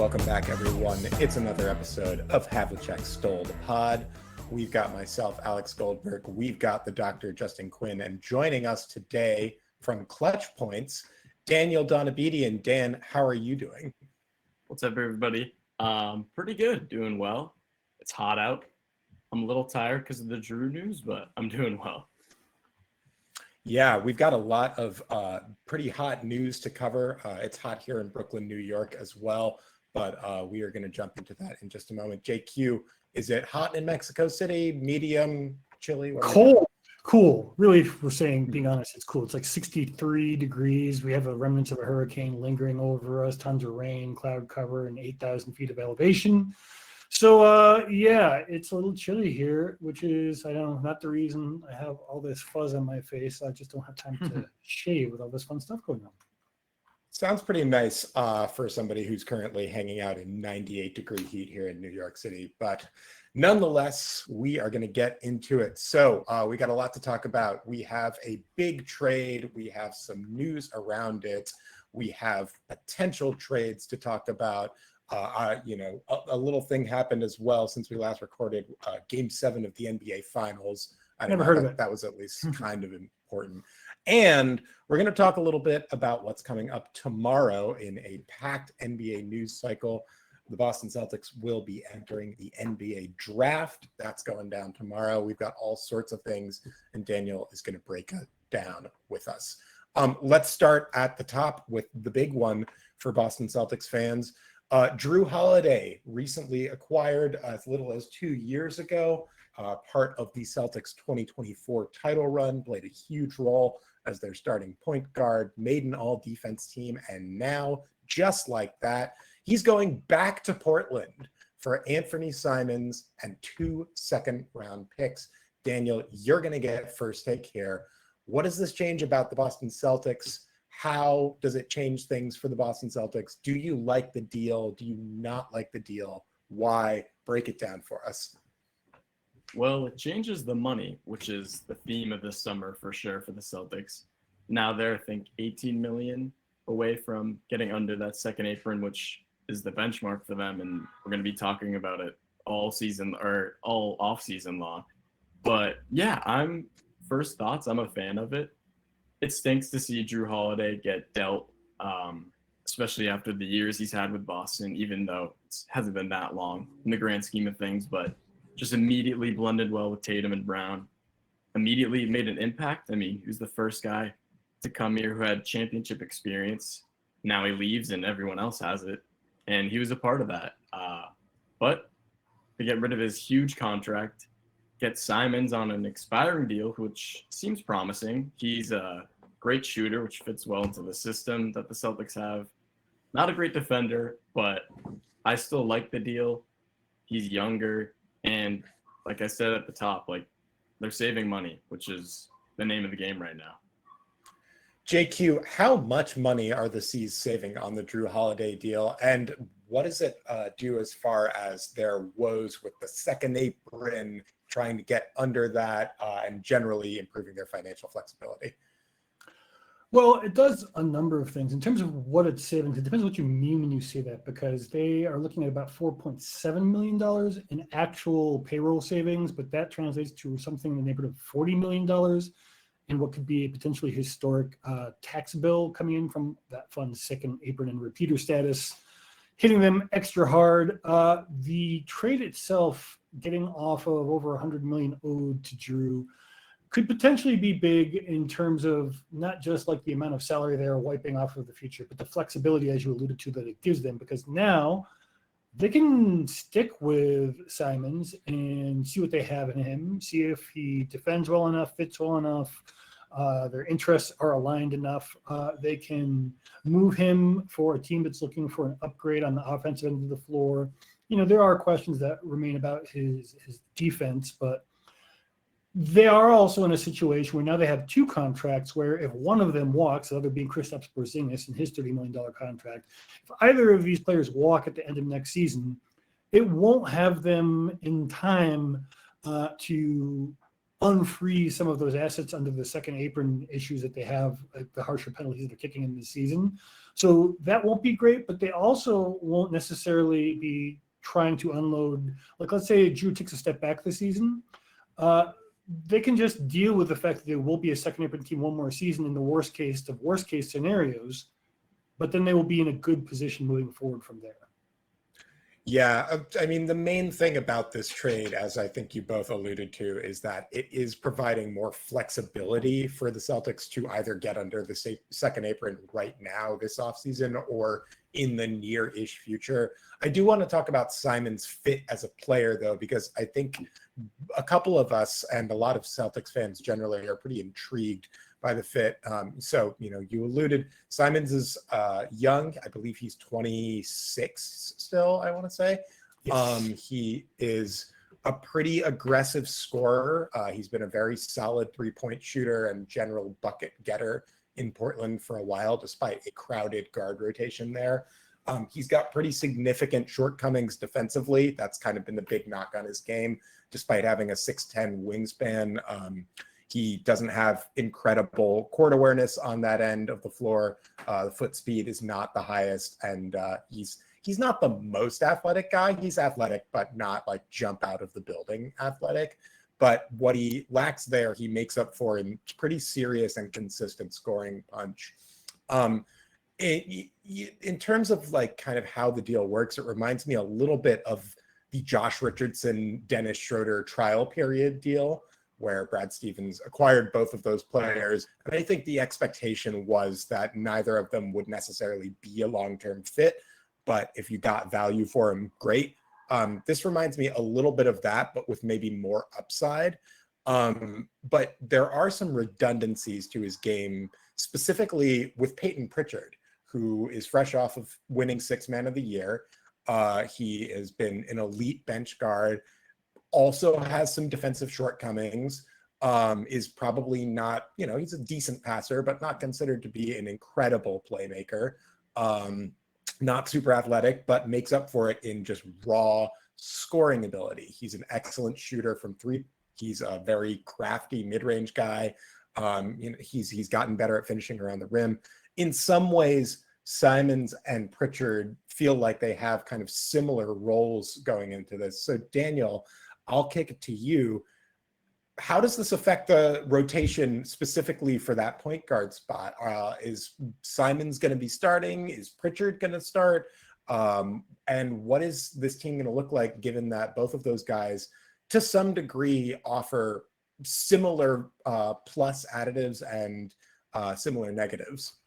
Welcome back, everyone. It's another episode of Havlicek Stole the Pod. We've got myself, Alex Goldberg. We've got the Dr. Justin Quinn. And joining us today from ClutchPoints, Daniel Donabedian. Dan, how are you doing? What's up, everybody? Pretty good. Doing well. It's hot out. I'm a little tired because of the Jrue news, but I'm doing well. Yeah, we've got a lot of pretty hot news to cover. It's hot here in Brooklyn, New York as well, but we are going to jump into that in just a moment. JQ, is it hot in Mexico City? Medium, chilly? Cool. Really, we're saying, being honest, it's cool. It's like 63 degrees. We have a remnants of a hurricane lingering over us, tons of rain, cloud cover, and 8,000 feet of elevation. So, yeah, it's a little chilly here, which is, I don't know, not the reason I have all this fuzz on my face. I just don't have time to shave with all this fun stuff going on. Sounds pretty nice for somebody who's currently hanging out in 98-degree heat here in New York City. But nonetheless, we are going to get into it. So we got a lot to talk about. We have a big trade. We have some news around it. We have potential trades to talk about. A little thing happened as well since we last recorded Game 7 of the NBA Finals. Never heard of it. That was at least kind of important. And we're going to talk a little bit about what's coming up tomorrow in a packed NBA news cycle. The Boston Celtics will be entering the NBA draft. That's going down tomorrow. We've got all sorts of things, and Daniel is going to break it down with us. Let's start at the top with the big one for Boston Celtics fans. Jrue Holiday, recently acquired as little as 2 years ago, part of the Celtics 2024 title run, played a huge role as their starting point guard, made an all-defense team, and now, just like that, he's going back to Portland for Anthony Simons and 2 second-round picks. Daniel, you're going to get first take here. What does this change about the Boston Celtics? How does it change things for the Boston Celtics? Do you like the deal? Do you not like the deal? Why? Break it down for us. Well, it changes the money, which is the theme of this summer for sure for the Celtics. Now they're, I think, $18 million away from getting under that second apron, which is the benchmark for them. And we're going to be talking about it all season or all off-season long. But yeah, I'm a fan of it. It stinks to see Jrue Holiday get dealt, especially after the years he's had with Boston, even though it hasn't been that long in the grand scheme of things, but just immediately blended well with Tatum and Brown, immediately made an impact. I mean, he was the first guy to come here who had championship experience. Now he leaves and everyone else has it, and he was a part of that. But to get rid of his huge contract, get Simons on an expiring deal, which seems promising. He's a great shooter, which fits well into the system that the Celtics have. Not a great defender, but I still like the deal. He's younger. And like I said at the top, like they're saving money, which is the name of the game right now. JQ, how much money are the C's saving on the Jrue Holiday deal? And what does it do as far as their woes with the second apron, trying to get under that and generally improving their financial flexibility? Well, it does a number of things. In terms of what it's saving, it depends what you mean when you say that, because they are looking at about $4.7 million in actual payroll savings, but that translates to something in the neighborhood of $40 million in what could be a potentially historic tax bill coming in from that fund's second apron and repeater status, hitting them extra hard. The trade itself, getting off of over $100 million owed to Jrue, could potentially be big in terms of not just like the amount of salary they're wiping off of the future, but the flexibility, as you alluded to, that it gives them, because now they can stick with Simons and see what they have in him, see if he defends well enough, fits well enough, their interests are aligned enough. They can move him for a team that's looking for an upgrade on the offensive end of the floor. You know, there are questions that remain about his defense, but they are also in a situation where now they have 2 contracts where if one of them walks, the other being Kristaps Porzingis and his $30 million contract, if either of these players walk at the end of next season, it won't have them in time to unfreeze some of those assets under the second apron issues that they have, like the harsher penalties that are kicking in this season. So that won't be great, but they also won't necessarily be trying to unload. Like, let's say Jrue takes a step back this season. They can just deal with the fact that there will be a second apron team one more season in the worst case scenarios, but then they will be in a good position moving forward from there. Yeah, I mean, the main thing about this trade, as I think you both alluded to, is that it is providing more flexibility for the Celtics to either get under the second apron right now this offseason or in the near-ish future. I do want to talk about Simon's fit as a player, though, because I think a couple of us and a lot of Celtics fans generally are pretty intrigued by the fit. So, you alluded, Simons is young. I believe he's 26 still, I want to say. Yes. He is a pretty aggressive scorer. He's been a very solid three-point shooter and general bucket getter in Portland for a while, despite a crowded guard rotation there. He's got pretty significant shortcomings defensively. That's kind of been the big knock on his game, despite having a 6'10" wingspan. He doesn't have incredible court awareness on that end of the floor. The foot speed is not the highest, and he's not the most athletic guy. He's athletic, but not like jump out of the building athletic. But what he lacks there, he makes up for in pretty serious and consistent scoring punch. In terms of like kind of how the deal works, it reminds me a little bit of the Josh Richardson, Dennis Schroeder trial period deal, where Brad Stevens acquired both of those players. And I think the expectation was that neither of them would necessarily be a long-term fit, but if you got value for him, great. This reminds me a little bit of that, but with maybe more upside. But there are some redundancies to his game, specifically with Peyton Pritchard, who is fresh off of winning Sixth Man of the Year. He has been an elite bench guard, also has some defensive shortcomings, is probably not, he's a decent passer, but not considered to be an incredible playmaker. Not super athletic, but makes up for it in just raw scoring ability. He's an excellent shooter from three. He's a very crafty mid-range guy. He's gotten better at finishing around the rim. In some ways, Simons and Pritchard feel like they have kind of similar roles going into this. So Daniel, I'll kick it to you. How does this affect the rotation specifically for that point guard spot? Is Simons going to be starting? Is Pritchard going to start? And what is this team going to look like, given that both of those guys, to some degree, offer similar plus additives and similar negatives?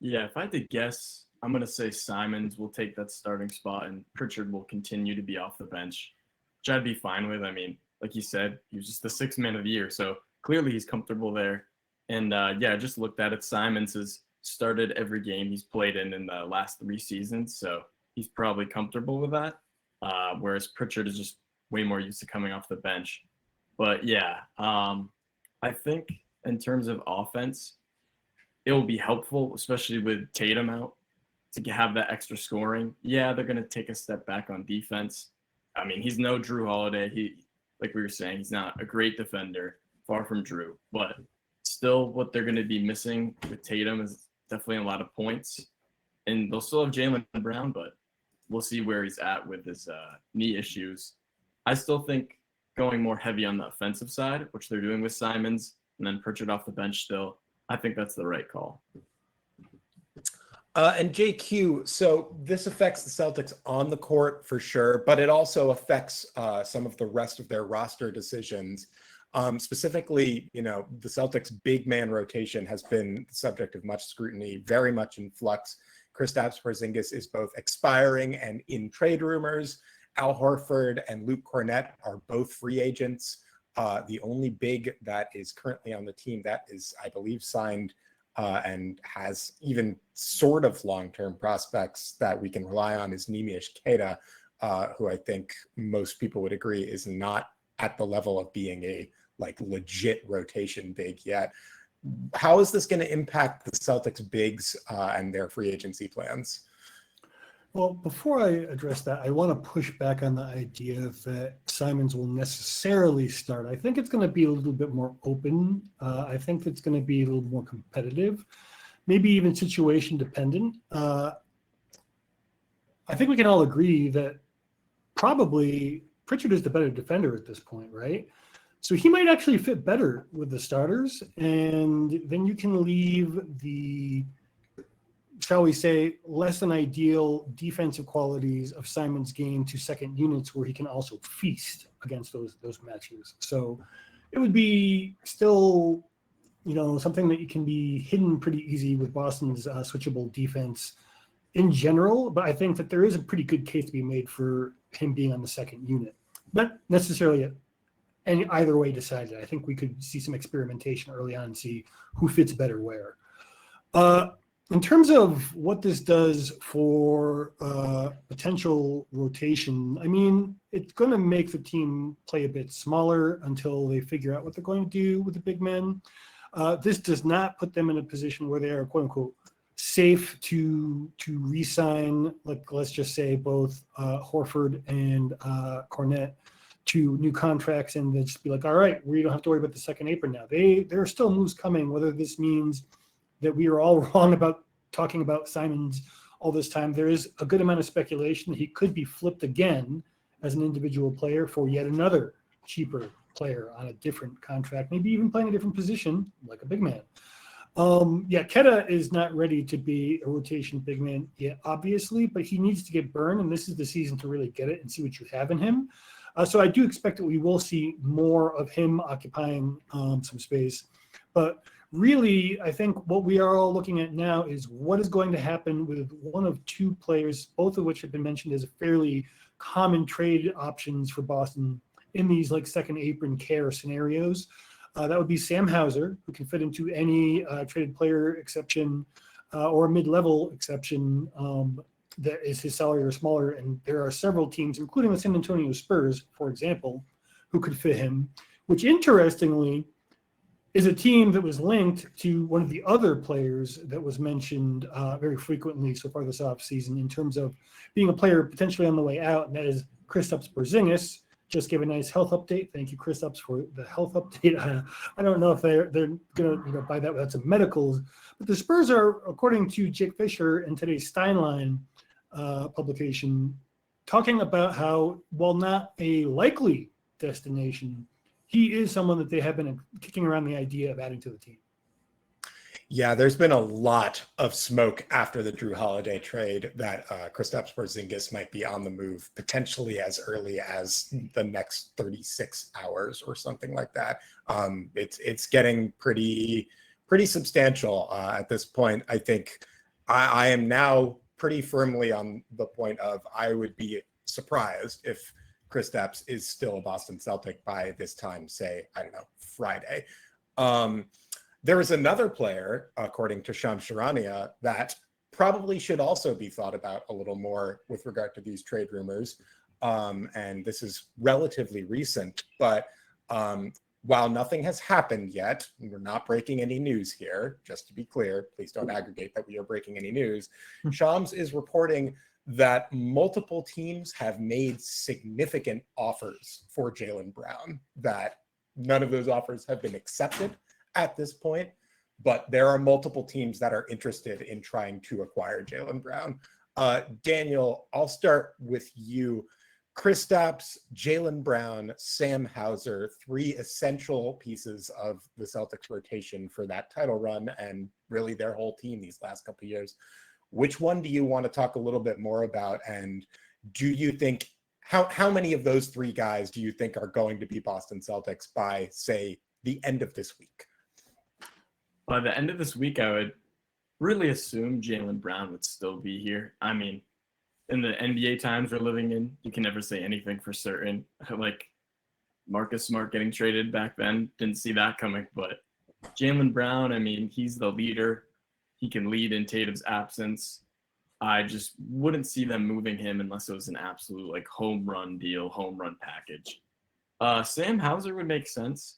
Yeah, if I had to guess, I'm going to say Simons will take that starting spot and Pritchard will continue to be off the bench, which I'd be fine with. I mean, like you said, he was just the Sixth Man of the Year, so clearly he's comfortable there. And I just looked at it. Simons has started every game he's played in the last 3 seasons, so he's probably comfortable with that. Whereas Pritchard is just way more used to coming off the bench. But yeah, I think in terms of offense, it will be helpful, especially with Tatum out, to have that extra scoring. Yeah, they're going to take a step back on defense. I mean, he's no Jrue Holiday. Like we were saying, he's not a great defender, far from Jrue. But still, what they're going to be missing with Tatum is definitely a lot of points. And they'll still have Jaylen Brown, but we'll see where he's at with his knee issues. I still think going more heavy on the offensive side, which they're doing with Simons, and then Pritchard off the bench still, I think that's the right call. And JQ, so this affects the Celtics on the court for sure, but it also affects some of the rest of their roster decisions. Specifically, the Celtics' big man rotation has been the subject of much scrutiny, very much in flux. Kristaps Porzingis is both expiring and in trade rumors. Al Horford and Luke Cornett are both free agents. The only big that is currently on the team that is, I believe, signed and has even sort of long-term prospects that we can rely on is Neemias Queta, who I think most people would agree is not at the level of being a legit rotation big yet. How is this going to impact the Celtics bigs and their free agency plans? Well, before I address that, I want to push back on the idea that Simons will necessarily start. I think it's going to be a little bit more open. I think it's going to be a little more competitive, maybe even situation dependent. I think we can all agree that probably Pritchard is the better defender at this point, right? So he might actually fit better with the starters, and then you can leave the, shall we say, less than ideal defensive qualities of Simon's game to second units where he can also feast against those matches. So it would be still, something that can be hidden pretty easy with Boston's switchable defense in general. But I think that there is a pretty good case to be made for him being on the second unit. Not necessarily any either way decided. I think we could see some experimentation early on and see who fits better where. In terms of what this does for potential rotation, I mean, it's going to make the team play a bit smaller until they figure out what they're going to do with the big men. This does not put them in a position where they are, quote unquote, safe to re-sign, like, let's just say, both Horford and Cornette to new contracts, and then just be like, all right, we don't have to worry about the second apron now. There are still moves coming, whether this means that we are all wrong about talking about Simons all this time. There is a good amount of speculation that he could be flipped again as an individual player for yet another cheaper player on a different contract, maybe even playing a different position, like a big man. Keta is not ready to be a rotation big man yet, obviously, but he needs to get burned, and this is the season to really get it and see what you have in him. So I do expect that we will see more of him occupying some space. But really, I think what we are all looking at now is what is going to happen with one of two players, both of which have been mentioned as fairly common trade options for Boston in these like second apron care scenarios. That would be Sam Hauser, who can fit into any traded player exception or mid-level exception that is his salary or smaller. And there are several teams, including the San Antonio Spurs, for example, who could fit him, which interestingly is a team that was linked to one of the other players that was mentioned very frequently so far this offseason in terms of being a player potentially on the way out, and that is Kristaps Porzingis. Just gave a nice health update. Thank you, Kristaps, for the health update. I don't know if they're going to buy that without some medicals, but the Spurs are, according to Jake Fisher in today's Steinline publication, talking about how, while not a likely destination, he is someone that they have been kicking around the idea of adding to the team. Yeah, there's been a lot of smoke after the Jrue Holiday trade that Kristaps Porzingis might be on the move potentially as early as the next 36 hours or something like that. It's getting pretty substantial at this point. I think I am now pretty firmly on the point of I would be surprised if Kristaps is still a Boston Celtic by this time, say, I don't know, Friday. There is another player, according to Shams Charania, that probably should also be thought about a little more with regard to these trade rumors. And this is relatively recent, but while nothing has happened yet, we're not breaking any news here, just to be clear, please don't aggregate that we are breaking any news. Shams is reporting that multiple teams have made significant offers for Jaylen Brown, that none of those offers have been accepted at this point, but there are multiple teams that are interested in trying to acquire Jaylen Brown. Daniel, I'll start with you. Kristaps, Jaylen Brown, Sam Hauser, three essential pieces of the Celtics rotation for that title run and really their whole team these last couple of years. Which one do you want to talk a little bit more about? And do you think, how many of those three guys do you think are going to be Boston Celtics by, say, the end of this week? By the end of this week, I would really assume Jaylen Brown would still be here. I mean, in the NBA times we're living in, you can never say anything for certain. Like Marcus Smart getting traded back then, didn't see that coming. But Jaylen Brown, I mean, he's the leader. He can lead in Tatum's absence. I just wouldn't see them moving him unless it was an absolute like home run deal, home run package. Sam Hauser would make sense.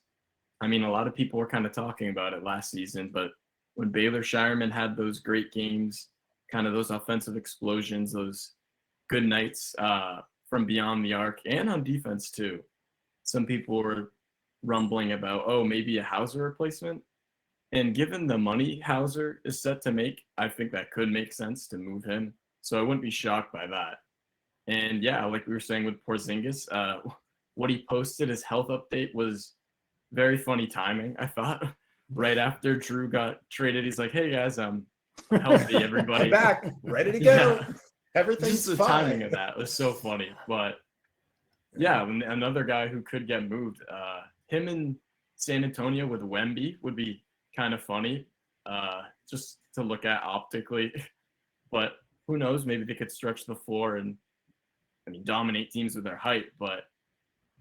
I mean, a lot of people were kind of talking about it last season, but when Baylor Shireman had those great games, kind of those offensive explosions, those good nights from beyond the arc and on defense too. Some people were rumbling about, oh, maybe a Hauser replacement. And given the money Hauser is set to make, I think that could make sense to move him. So I wouldn't be shocked by that. And yeah, like we were saying with Porzingis, what he posted, his health update, was very funny timing, I thought. Right after Jrue got traded, he's like, hey guys, I'm healthy, everybody. I'm back, ready to go. Yeah. Everything's Just the fine. timing of that was so funny. But yeah, another guy who could get moved. Him in San Antonio with Wemby would be kind of funny, just to look at optically. But who knows? Maybe they could stretch the floor and, dominate teams with their height. But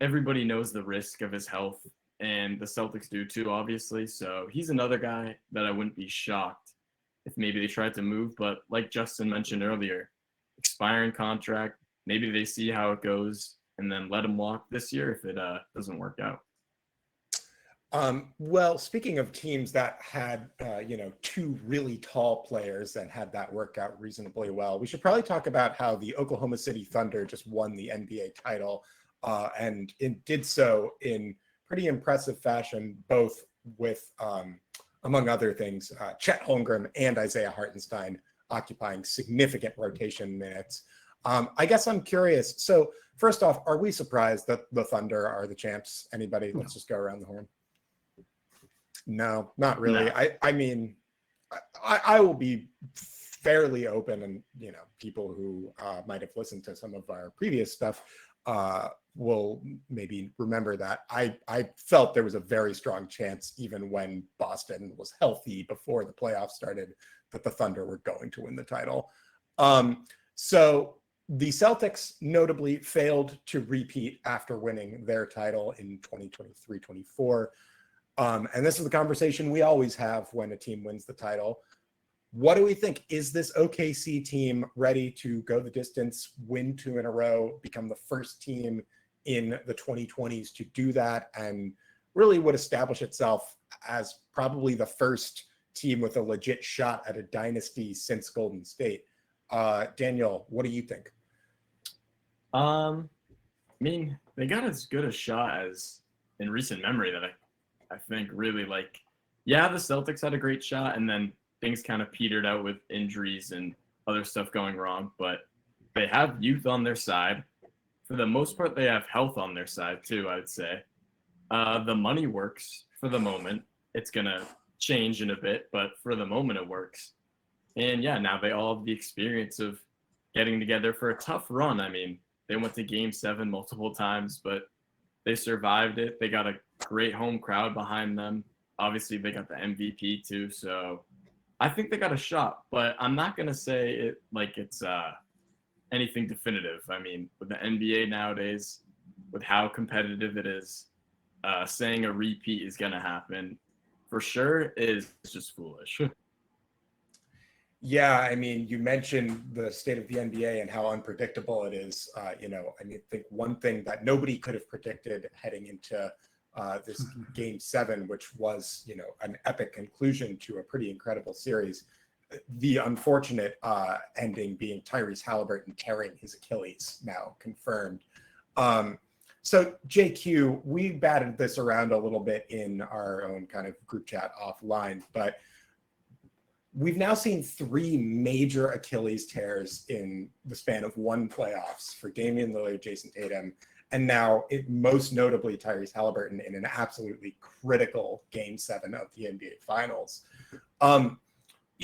everybody knows the risk of his health, and the Celtics do too, obviously. So he's another guy that I wouldn't be shocked if maybe they tried to move. But like Justin mentioned earlier, expiring contract, maybe they see how it goes and then let him walk this year if it doesn't work out. Well, speaking of teams that had, two really tall players and had that work out reasonably well, we should probably talk about how the Oklahoma City Thunder just won the NBA title, and it did so in pretty impressive fashion, both with, among other things, Chet Holmgren and Isaiah Hartenstein occupying significant rotation minutes. I guess I'm curious. So first off, are we surprised that the Thunder are the champs? Anybody? Let's just go around the horn. No, not really. No. I mean, I will be fairly open, and people who might have listened to some of our previous stuff will maybe remember that I felt there was a very strong chance, even when Boston was healthy before the playoffs started, that the Thunder were going to win the title. So the Celtics notably failed to repeat after winning their title in 2023-24. And this is the conversation we always have when a team wins the title. What do we think? Is this OKC team ready to go the distance, win 2 in a row, become the first team in the 2020s to do that, and really would establish itself as probably the first team with a legit shot at a dynasty since Golden State? Daniel, what do you think? They got as good a shot as in recent memory that I think really, the Celtics had a great shot, and then things kind of petered out with injuries and other stuff going wrong, but they have youth on their side. For the most part, they have health on their side too, I would say. The money works for the moment. It's going to change in a bit, but for the moment it works. And yeah, now they all have the experience of getting together for a tough run. They went to Game 7 multiple times, but they survived it. They got a great home crowd behind them. Obviously, they got the MVP too, so I think they got a shot, but I'm not going to say it like it's anything definitive. With the NBA nowadays, with how competitive it is, saying a repeat is going to happen for sure is just foolish. Yeah, you mentioned the state of the NBA and how unpredictable it is. I think one thing that nobody could have predicted heading into this Game 7, which was, an epic conclusion to a pretty incredible series. The unfortunate ending being Tyrese Halliburton tearing his Achilles, now confirmed. So JQ, we batted this around a little bit in our own kind of group chat offline, but we've now seen 3 major Achilles tears in the span of one playoffs for Damian Lillard, Jayson Tatum, and now most notably Tyrese Halliburton in an absolutely critical Game 7 of the NBA Finals.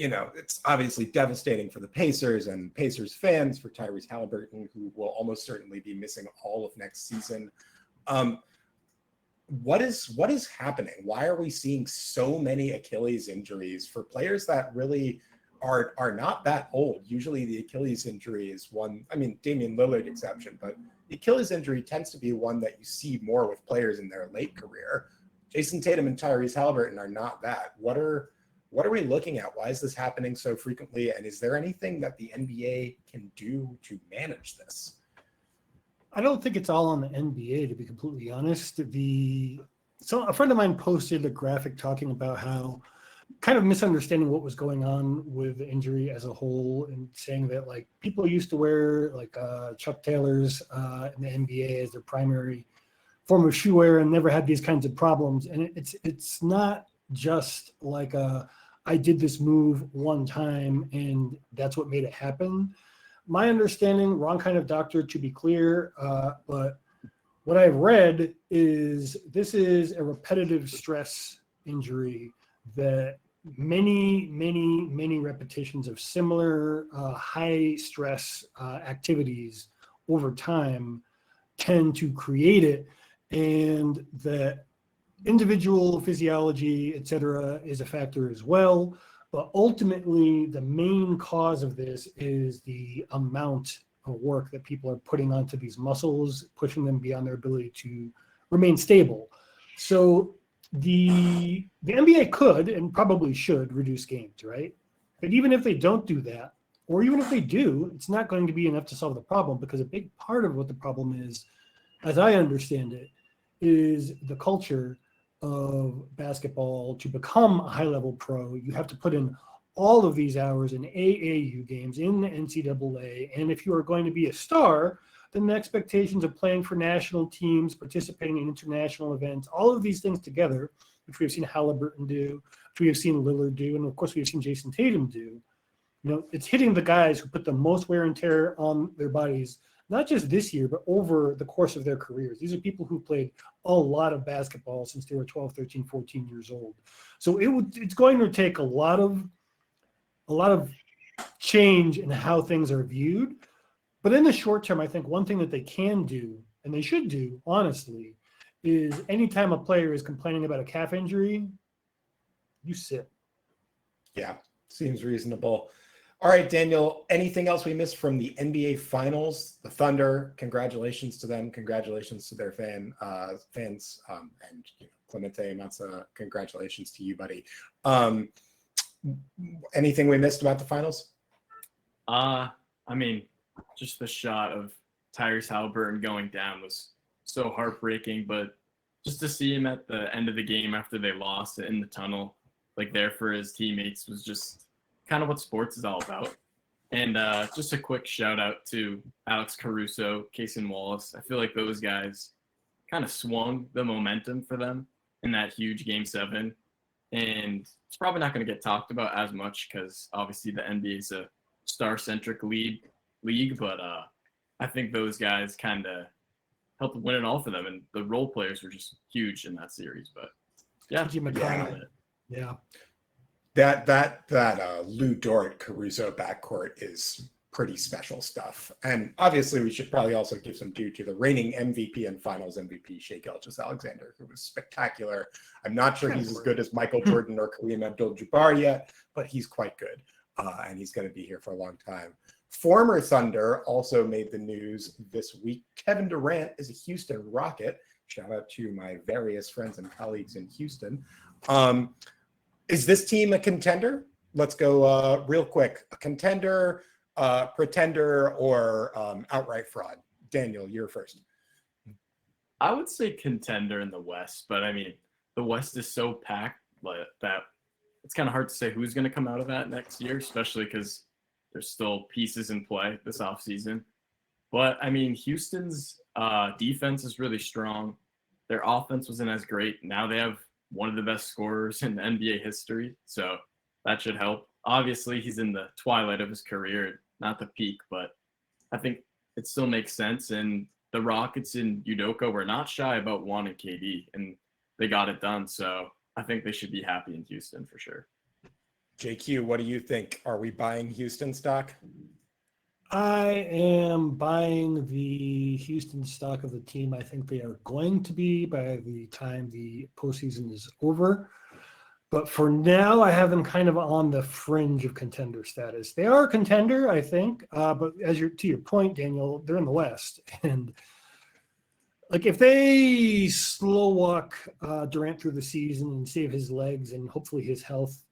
It's obviously devastating for the Pacers and Pacers fans, for Tyrese Halliburton, who will almost certainly be missing all of next season. What is happening? Why are we seeing so many Achilles injuries for players that really are not that old? Usually the Achilles injury is one, Damian Lillard exception, but the Achilles injury tends to be one that you see more with players in their late career. Jayson Tatum and Tyrese Halliburton are not that. What are we looking at? Why is this happening so frequently? And is there anything that the NBA can do to manage this? I don't think it's all on the NBA, to be completely honest. So a friend of mine posted a graphic talking about how kind of misunderstanding what was going on with the injury as a whole, and saying that like people used to wear like Chuck Taylors in the NBA as their primary form of shoe wear and never had these kinds of problems. And it's not just like I did this move one time and that's what made it happen. My understanding, wrong kind of doctor to be clear, but what I've read is this is a repetitive stress injury that many repetitions of similar high stress activities over time tend to create it, and that individual physiology, et cetera, is a factor as well. But ultimately, the main cause of this is the amount of work that people are putting onto these muscles, pushing them beyond their ability to remain stable. So the NBA could and probably should reduce games, right? But even if they don't do that, or even if they do, it's not going to be enough to solve the problem, because a big part of what the problem is, as I understand it, is the culture of basketball. To become a high-level pro, you have to put in all of these hours in AAU games, in the NCAA, and if you are going to be a star, then the expectations of playing for national teams, participating in international events, all of these things together, which we have seen Halliburton do, which we have seen Lillard do, and of course we have seen Jayson Tatum do, it's hitting the guys who put the most wear and tear on their bodies, not just this year, but over the course of their careers. These are people who played a lot of basketball since they were 12, 13, 14 years old. So it's going to take a lot of change in how things are viewed. But in the short term, I think one thing that they can do, and they should do, honestly, is anytime a player is complaining about a calf injury, you sit. Yeah, seems reasonable. All right, Daniel, anything else we missed from the NBA Finals? The Thunder, congratulations to them. Congratulations to their fans. And Clemente Massa, congratulations to you, buddy. Anything we missed about the Finals? I mean, just the shot of Tyrese Halliburton going down was so heartbreaking, but just to see him at the end of the game after they lost in the tunnel, like there for his teammates, was just kind of what sports is all about. And just a quick shout out to Alex Caruso, Cason Wallace. I feel like those guys kind of swung the momentum for them in that huge Game 7. And it's probably not going to get talked about as much because obviously the NBA is a star-centric league, but I think those guys kind of helped win it all for them. And the role players were just huge in that series. But yeah. Yeah. That Lou Dort Caruso backcourt is pretty special stuff. And obviously we should probably also give some due to the reigning MVP and finals MVP, Shai Gilgeous-Alexander, who was spectacular. I'm not sure he's as good as Michael Jordan or Kareem Abdul-Jabbar yet, but he's quite good. And he's going to be here for a long time. Former Thunder also made the news this week. Kevin Durant is a Houston Rocket. Shout out to my various friends and colleagues in Houston. Is this team a contender? Let's go real quick. A contender, pretender, or outright fraud? Daniel, you're first. I would say contender in the West, but I mean, the West is so packed that it's kind of hard to say who's going to come out of that next year, especially because there's still pieces in play this offseason. But I mean, Houston's defense is really strong. Their offense wasn't as great. Now they have one of the best scorers in the NBA history, so that should help. Obviously, he's in the twilight of his career, not the peak, but I think it still makes sense. And the Rockets in Udoka were not shy about wanting KD, and they got it done. So I think they should be happy in Houston for sure. JQ, what do you think? Are we buying Houston stock? I am buying the Houston stock of the team I think they are going to be by the time the postseason is over. But for now, I have them kind of on the fringe of contender status. They are a contender, I think. But to your point, Daniel, they're in the West. And Like if they slow walk Durant through the season and save his legs and hopefully his health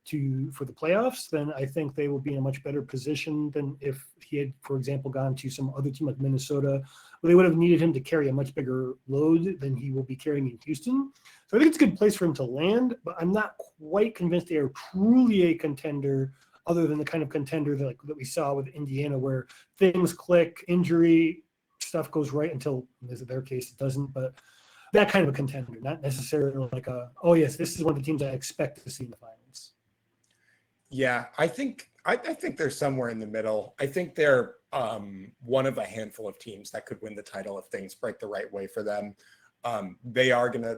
for the playoffs, then I think they will be in a much better position than if he had, for example, gone to some other team like Minnesota, where they would have needed him to carry a much bigger load than he will be carrying in Houston. So I think it's a good place for him to land, but I'm not quite convinced they are truly a contender, other than the kind of contender that we saw with Indiana, where things click, injury stuff goes right until, in their case, it doesn't. But that kind of a contender, not necessarily like oh yes, this is one of the teams I expect to see in the finals. Yeah, I think they're somewhere in the middle. I think they're one of a handful of teams that could win the title if things break the right way for them. They are gonna,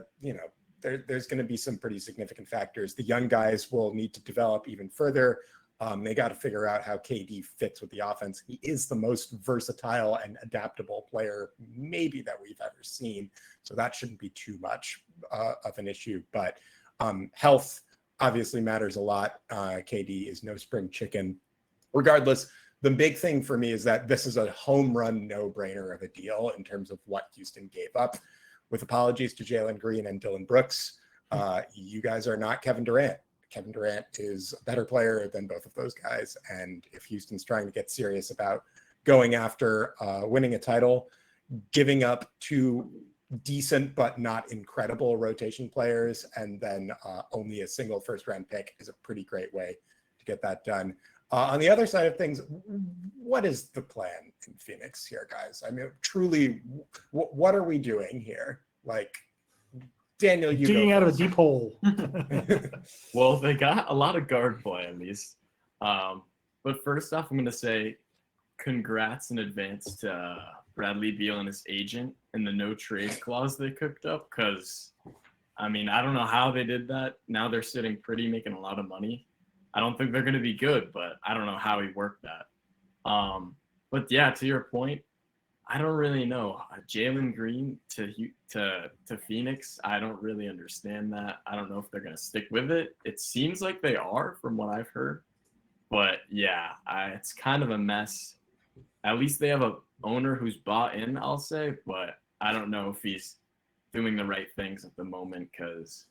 there's going to be some pretty significant factors. The young guys will need to develop even further. They got to figure out how KD fits with the offense. He is the most versatile and adaptable player maybe that we've ever seen. So that shouldn't be too much of an issue. But health obviously matters a lot. KD is no spring chicken. Regardless, the big thing for me is that this is a home run no-brainer of a deal in terms of what Houston gave up. With apologies to Jalen Green and Dylan Brooks, you guys are not Kevin Durant. Kevin Durant is a better player than both of those guys. And if Houston's trying to get serious about going after winning a title, giving up two decent but not incredible rotation players and then only a single first-round pick is a pretty great way to get that done. On the other side of things, what is the plan in Phoenix here, guys? I mean, truly, what are we doing here? Like, Daniel, you digging out of a deep hole. Well, they got a lot of guard play at least. But first off, I'm going to say congrats in advance to Bradley Beal and his agent and the no trade clause they cooked up. Because, I mean, I don't know how they did that. Now they're sitting pretty, making a lot of money. I don't think they're going to be good, but I don't know how he worked that. But yeah, to your point, I don't really know. Jalen Green to Phoenix, I don't really understand that. I don't know if they're going to stick with it. It seems like they are from what I've heard. But yeah, it's kind of a mess. At least they have a owner who's bought in, I'll say. But I don't know if he's doing the right things at the moment because,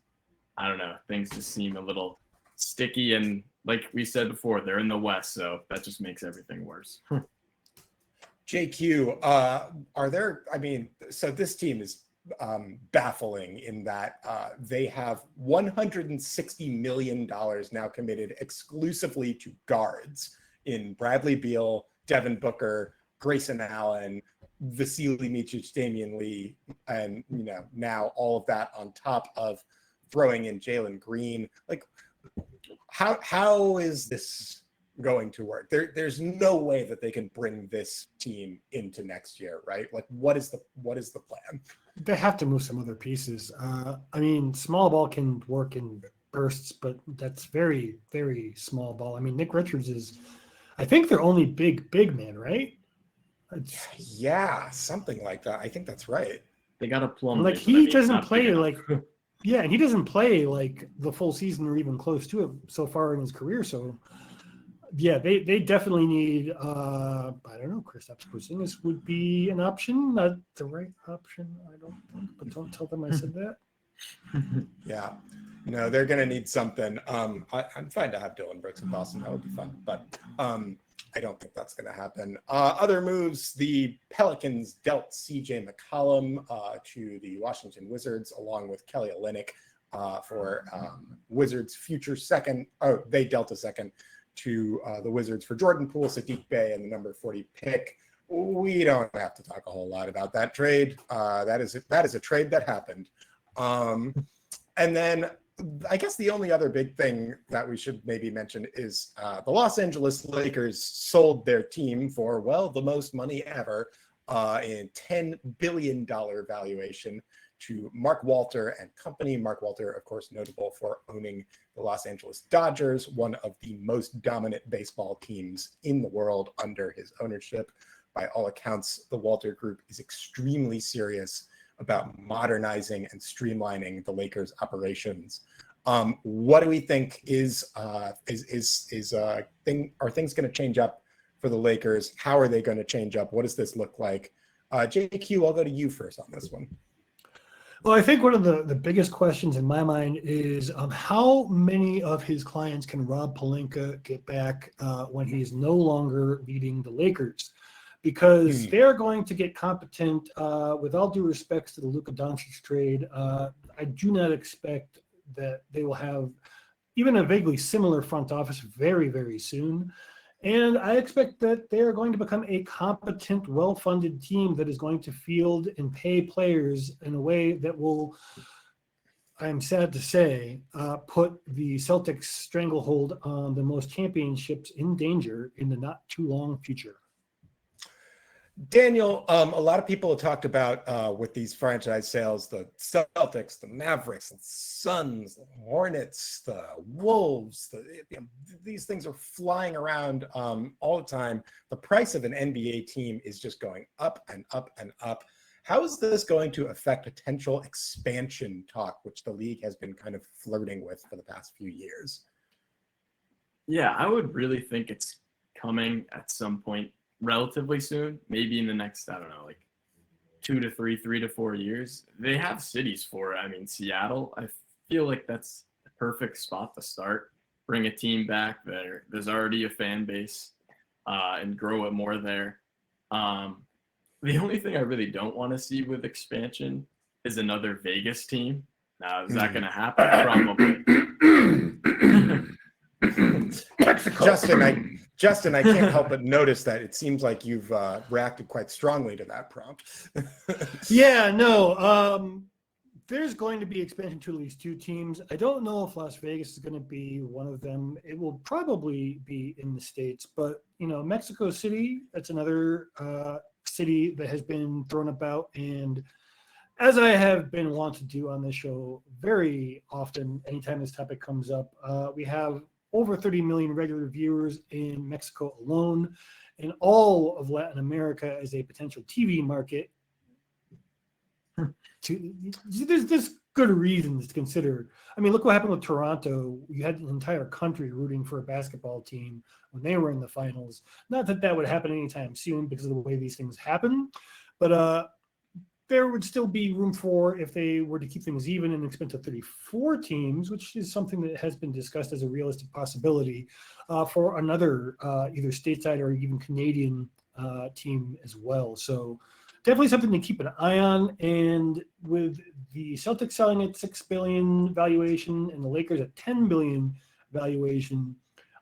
I don't know, things just seem a little sticky. And like we said before, they're in the West, so that just makes everything worse. JQ, so this team is baffling in that they have $160 million now committed exclusively to guards in Bradley Beal, Devin Booker, Grayson Allen, Vasily Micic, Damian Lee, and now all of that on top of throwing in Jalen Green. Like, how is this going to work? There's no way that they can bring this team into next year, right? Like, what is the plan? They have to move some other pieces. I mean, small ball can work in bursts, but that's very, very small ball. I mean, Nick Richards is, I think, their only big man, right? Yeah, something like that. I think that's right. They got a plumber. Like, he doesn't play like, yeah, and he doesn't play like the full season or even close to it so far in his career. So, yeah, they definitely need, I don't know, Kristaps Porzingis would be an option. Not the right option, I don't think, but don't tell them I said that. Yeah. No, they're going to need something. I'm fine to have Dylan Brooks in Boston. That would be fun. But I don't think that's going to happen. Other moves, the Pelicans dealt CJ McCollum to the Washington Wizards, along with Kelly Olynyk for Wizards' future second. Oh, they dealt a second to the Wizards for Jordan Poole, Sadiq Bey, and the number 40 pick. We don't have to talk a whole lot about that trade. That is a trade that happened. And then I guess the only other big thing that we should maybe mention is the Los Angeles Lakers sold their team for, well, the most money ever in $10 billion valuation to Mark Walter and company. Mark Walter, of course, notable for owning the Los Angeles Dodgers, one of the most dominant baseball teams in the world under his ownership. By all accounts, the Walter Group is extremely serious about modernizing and streamlining the Lakers' operations. What do we think are things going to change up for the Lakers? How are they going to change up? What does this look like? JQ, I'll go to you first on this one. Well, I think one of the biggest questions in my mind is how many of his clients can Rob Pelinka get back when he's no longer leading the Lakers? Because they're going to get competent. With all due respects to the Luka Doncic trade, I do not expect that they will have even a vaguely similar front office very, very soon. And I expect that they are going to become a competent, well-funded team that is going to field and pay players in a way that will, I'm sad to say, put the Celtics stranglehold on the most championships in danger in the not too long future. Daniel, a lot of people have talked about with these franchise sales, the Celtics, the Mavericks, the Suns, the Hornets, the Wolves. These things are flying around all the time. The price of an NBA team is just going up and up and up. How is this going to affect potential expansion talk, which the league has been kind of flirting with for the past few years? Yeah, I would really think it's coming at some point relatively soon, maybe in the next, I don't know, like 2 to 3, 3 to 4 years. They have cities for it. I mean, Seattle, I feel like that's the perfect spot to start. Bring a team back there. There's already a fan base and grow it more there. The only thing I really don't want to see with expansion is another Vegas team. Now, is that going to happen? Probably. Mexico. Justin, I can't help but notice that it seems like you've reacted quite strongly to that prompt. Yeah, no. There's going to be expansion to at least 2 teams. I don't know if Las Vegas is going to be one of them. It will probably be in the States, but Mexico City, that's another city that has been thrown about. And as I have been wont to do on this show very often, anytime this topic comes up, we have over 30 million regular viewers in Mexico alone, and all of Latin America as a potential TV market. There's good reasons to consider. I mean, look what happened with Toronto. You had an entire country rooting for a basketball team when they were in the finals. Not that that would happen anytime soon because of the way these things happen, but there would still be room for, if they were to keep things even and expand to 34 teams, which is something that has been discussed as a realistic possibility, for another either stateside or even Canadian team as well. So definitely something to keep an eye on. And with the Celtics selling at $6 billion valuation and the Lakers at $10 billion valuation,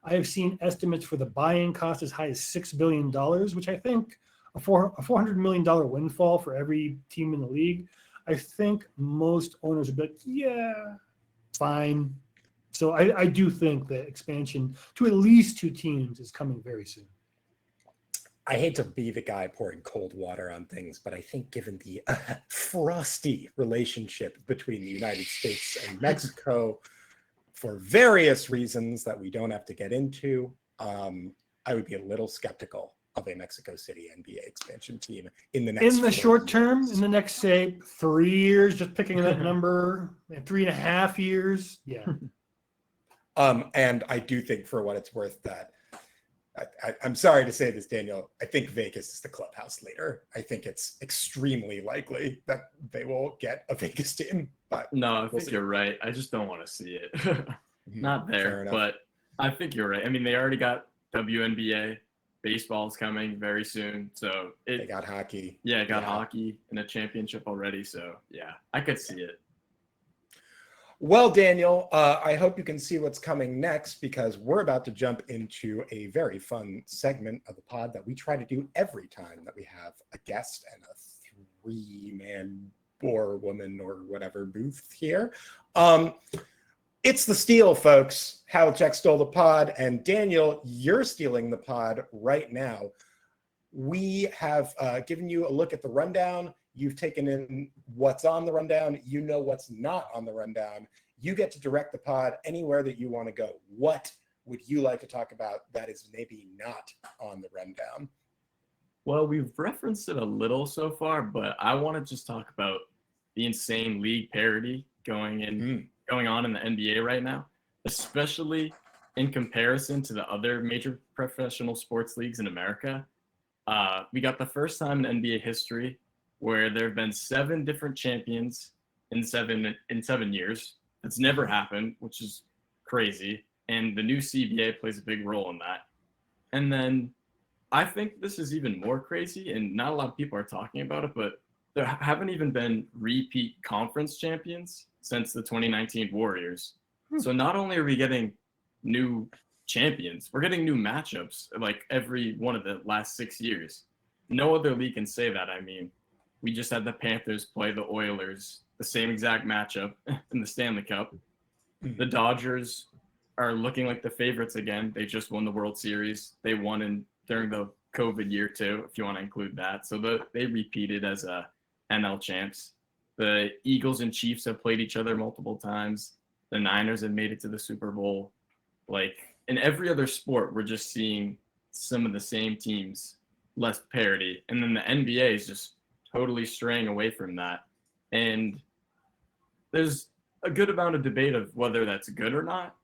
I have seen estimates for the buy-in cost as high as $6 billion, which I think a $400 million windfall for every team in the league. I think most owners would be like, yeah, fine. So I do think that expansion to at least 2 teams is coming very soon. I hate to be the guy pouring cold water on things, but I think given the frosty relationship between the United States and Mexico, for various reasons that we don't have to get into, I would be a little skeptical of a Mexico City NBA expansion team in the next. In the short term, in the next, say, 3 years, just picking that number, 3.5 years, yeah. And I do think, for what it's worth, that I'm sorry to say this, Daniel, I think Vegas is the clubhouse leader. I think it's extremely likely that they will get a Vegas team. But no, I think you're right. I just don't want to see it. Not there, but I think you're right. I mean, they already got WNBA. Baseball's coming very soon. So they got hockey. Yeah, hockey in a championship already. So, yeah, I could see it. Well, Daniel, I hope you can see what's coming next, because we're about to jump into a very fun segment of the pod that we try to do every time that we have a guest and a 3-man or woman or whatever booth here. It's the steal, folks. Havlicek Stole the Pod. And Daniel, you're stealing the pod right now. We have given you a look at the rundown. You've taken in what's on the rundown. You know what's not on the rundown. You get to direct the pod anywhere that you want to go. What would you like to talk about that is maybe not on the rundown? Well, we've referenced it a little so far, but I want to just talk about the insane league parity going on in the NBA right now, especially in comparison to the other major professional sports leagues in America. We got the first time in NBA history where there have been 7 different champions in 7 years. It's never happened, which is crazy. And the new CBA plays a big role in that. And then I think this is even more crazy, and not a lot of people are talking about it, but there haven't even been repeat conference champions since the 2019 Warriors. So not only are we getting new champions, we're getting new matchups like every one of the last 6 years. No other league can say that. I mean, we just had the Panthers play the Oilers, the same exact matchup in the Stanley Cup. The Dodgers are looking like the favorites again. They just won the World Series. They won during the COVID year too, if you want to include that. So they repeated as NL champs. The Eagles and Chiefs have played each other multiple times. The Niners have made it to the Super Bowl. Like in every other sport, we're just seeing some of the same teams, less parity. And then the NBA is just totally straying away from that. And there's a good amount of debate of whether that's good or not.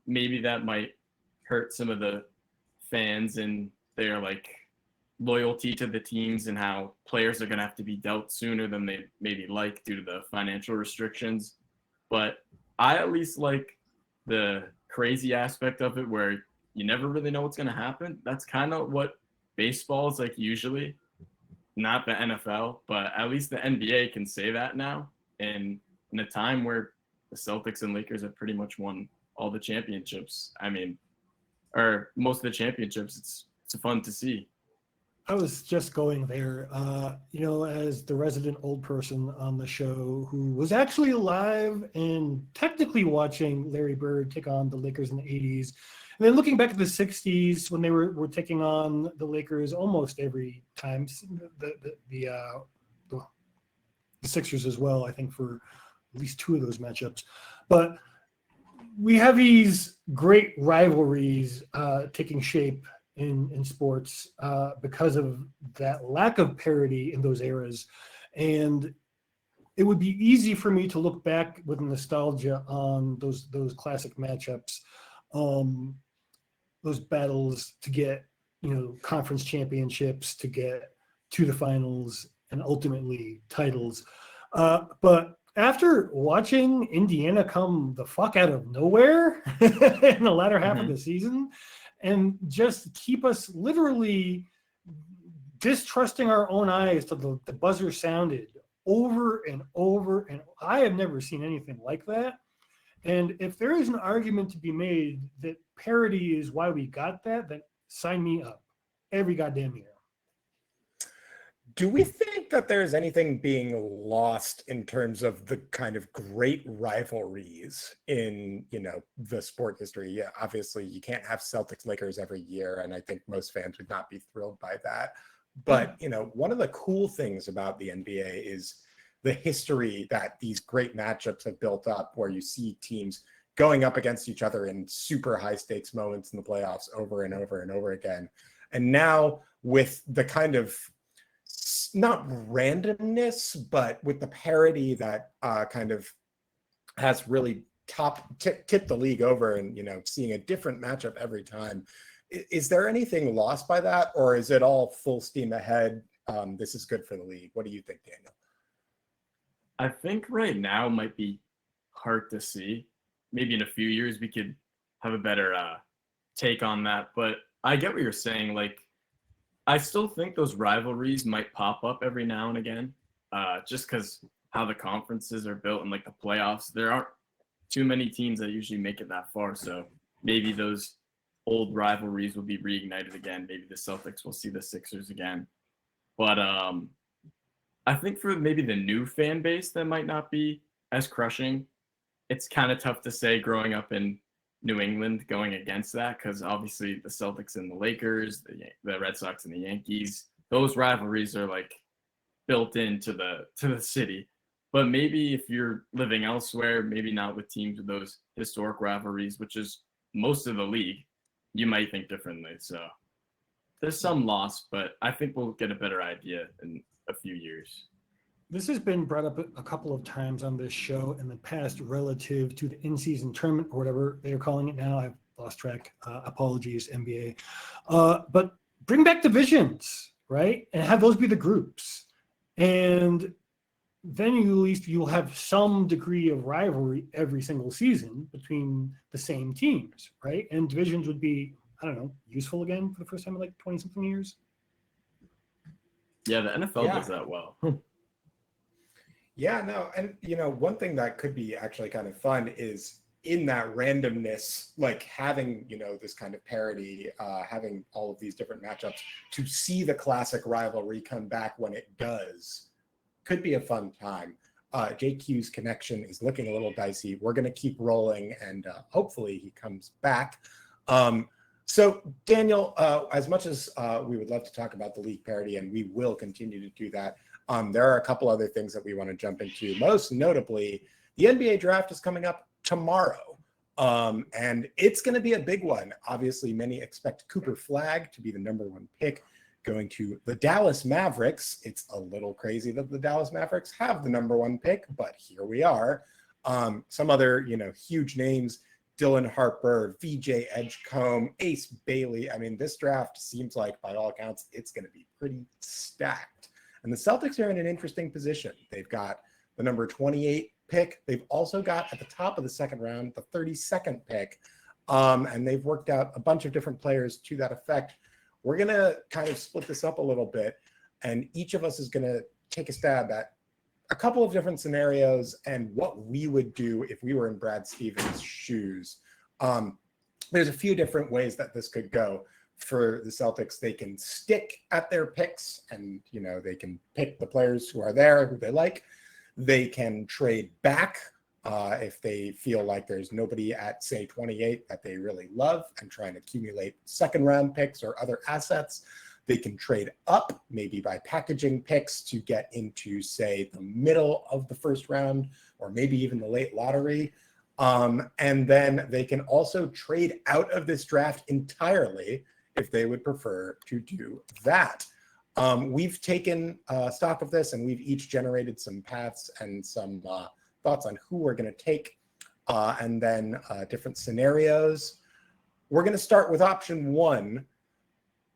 Maybe that might hurt some of the fans and their like loyalty to the teams and how players are going to have to be dealt sooner than they maybe like due to the financial restrictions. But I at least like the crazy aspect of it where you never really know what's going to happen. That's kind of what baseball is like usually, not the NFL, but at least the NBA can say that now. And in a time where the Celtics and Lakers have pretty much won all the championships, I mean, or most of the championships, it's fun to see. I was just going there, as the resident old person on the show who was actually alive and technically watching Larry Bird take on the Lakers in the 80s. And then looking back at the 60s when they were taking on the Lakers almost every time, the Sixers as well, I think, for at least two of those matchups. But we have these great rivalries taking shape in sports because of that lack of parity in those eras. And it would be easy for me to look back with nostalgia on those classic matchups, those battles to get, conference championships, to get to the finals and ultimately titles. But after watching Indiana come the fuck out of nowhere in the latter half of the season and just keep us literally distrusting our own eyes till the buzzer sounded over and over, and I have never seen anything like that. And if there is an argument to be made that parity is why we got that, then sign me up every goddamn year. Do we think that there's anything being lost in terms of the kind of great rivalries in, the sport history? Yeah, obviously you can't have Celtics Lakers every year, and I think most fans would not be thrilled by that. But, one of the cool things about the NBA is the history that these great matchups have built up, where you see teams going up against each other in super high stakes moments in the playoffs over and over and over again. And now with the kind of not randomness, but with the parity that kind of has really tipped the league over, and seeing a different matchup every time. Is there anything lost by that, or is it all full steam ahead? This is good for the league. What do you think, Daniel? I think right now might be hard to see. Maybe in a few years we could have a better take on that. But I get what you're saying. Like, I still think those rivalries might pop up every now and again, just because how the conferences are built and like the playoffs. There aren't too many teams that usually make it that far. So maybe those old rivalries will be reignited again. Maybe the Celtics will see the Sixers again. But I think for maybe the new fan base that might not be as crushing, it's kind of tough to say growing up in New England going against that, because obviously the Celtics and the Lakers, the Red Sox and the Yankees, those rivalries are like built into the city. But maybe if you're living elsewhere, maybe not with teams with those historic rivalries, which is most of the league, you might think differently. So there's some loss, but I think we'll get a better idea in a few years. This has been brought up a couple of times on this show in the past relative to the in-season tournament, or whatever they're calling it now. I've lost track. Apologies, NBA. But bring back divisions, right? And have those be the groups. And then you'll have some degree of rivalry every single season between the same teams, right? And divisions would be, I don't know, useful again for the first time in like 20 something years. Yeah, the NFL Yeah. does that well. Yeah, no, and one thing that could be actually kind of fun is in that randomness, like having this kind of parody, having all of these different matchups, to see the classic rivalry come back when it does, could be a fun time. JQ's connection is looking a little dicey. We're going to keep rolling, and hopefully he comes back. So Daniel, as much as we would love to talk about the league parody, and we will continue to do that, there are a couple other things that we want to jump into. Most notably, the NBA draft is coming up tomorrow, and it's going to be a big one. Obviously, many expect Cooper Flagg to be the number one pick, going to the Dallas Mavericks. It's a little crazy that the Dallas Mavericks have the number one pick, but here we are. Some other, huge names: Dylan Harper, VJ Edgecombe, Ace Bailey. I mean, this draft seems like, by all accounts, it's going to be pretty stacked. And the Celtics are in an interesting position. They've got the number 28 pick. They've also got, at the top of the second round, the 32nd pick. And they've worked out a bunch of different players to that effect. We're going to kind of split this up a little bit, and each of us is going to take a stab at a couple of different scenarios and what we would do if we were in Brad Stevens' shoes. There's a few different ways that this could go. For the Celtics, they can stick at their picks, and they can pick the players who are there, who they like. They can trade back if they feel like there's nobody at, say, 28 that they really love, and try and accumulate second round picks or other assets. They can trade up, maybe by packaging picks to get into, say, the middle of the first round, or maybe even the late lottery. And then they can also trade out of this draft entirely if they would prefer to do that. We've taken stock of this, and we've each generated some paths and some thoughts on who we're going to take, and then different scenarios. We're going to start with option one.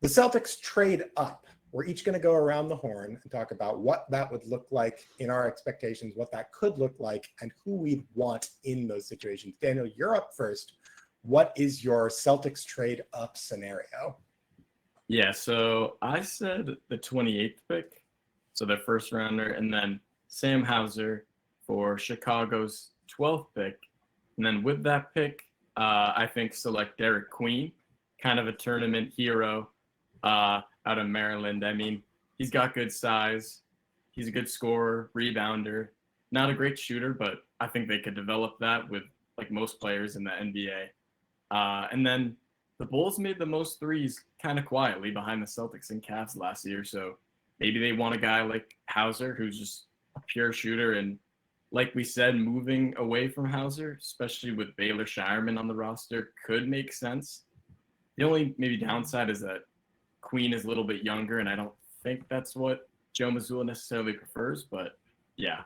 The Celtics trade up. We're each going to go around the horn and talk about what that would look like in our expectations, what that could look like, and who we'd want in those situations. Daniel, you're up first. What is your Celtics trade up scenario? Yeah, so I said the 28th pick, so their first rounder, and then Sam Hauser for Chicago's 12th pick. And then with that pick, I think select Derek Queen, kind of a tournament hero out of Maryland. I mean, he's got good size. He's a good scorer, rebounder, not a great shooter, but I think they could develop that with like most players in the NBA. And then the Bulls made the most threes kind of quietly behind the Celtics and Cavs last year. So maybe they want a guy like Hauser, who's just a pure shooter. And like we said, moving away from Hauser, especially with Baylor Shireman on the roster, could make sense. The only maybe downside is that Queen is a little bit younger, and I don't think that's what Joe Mazzulla necessarily prefers. But yeah.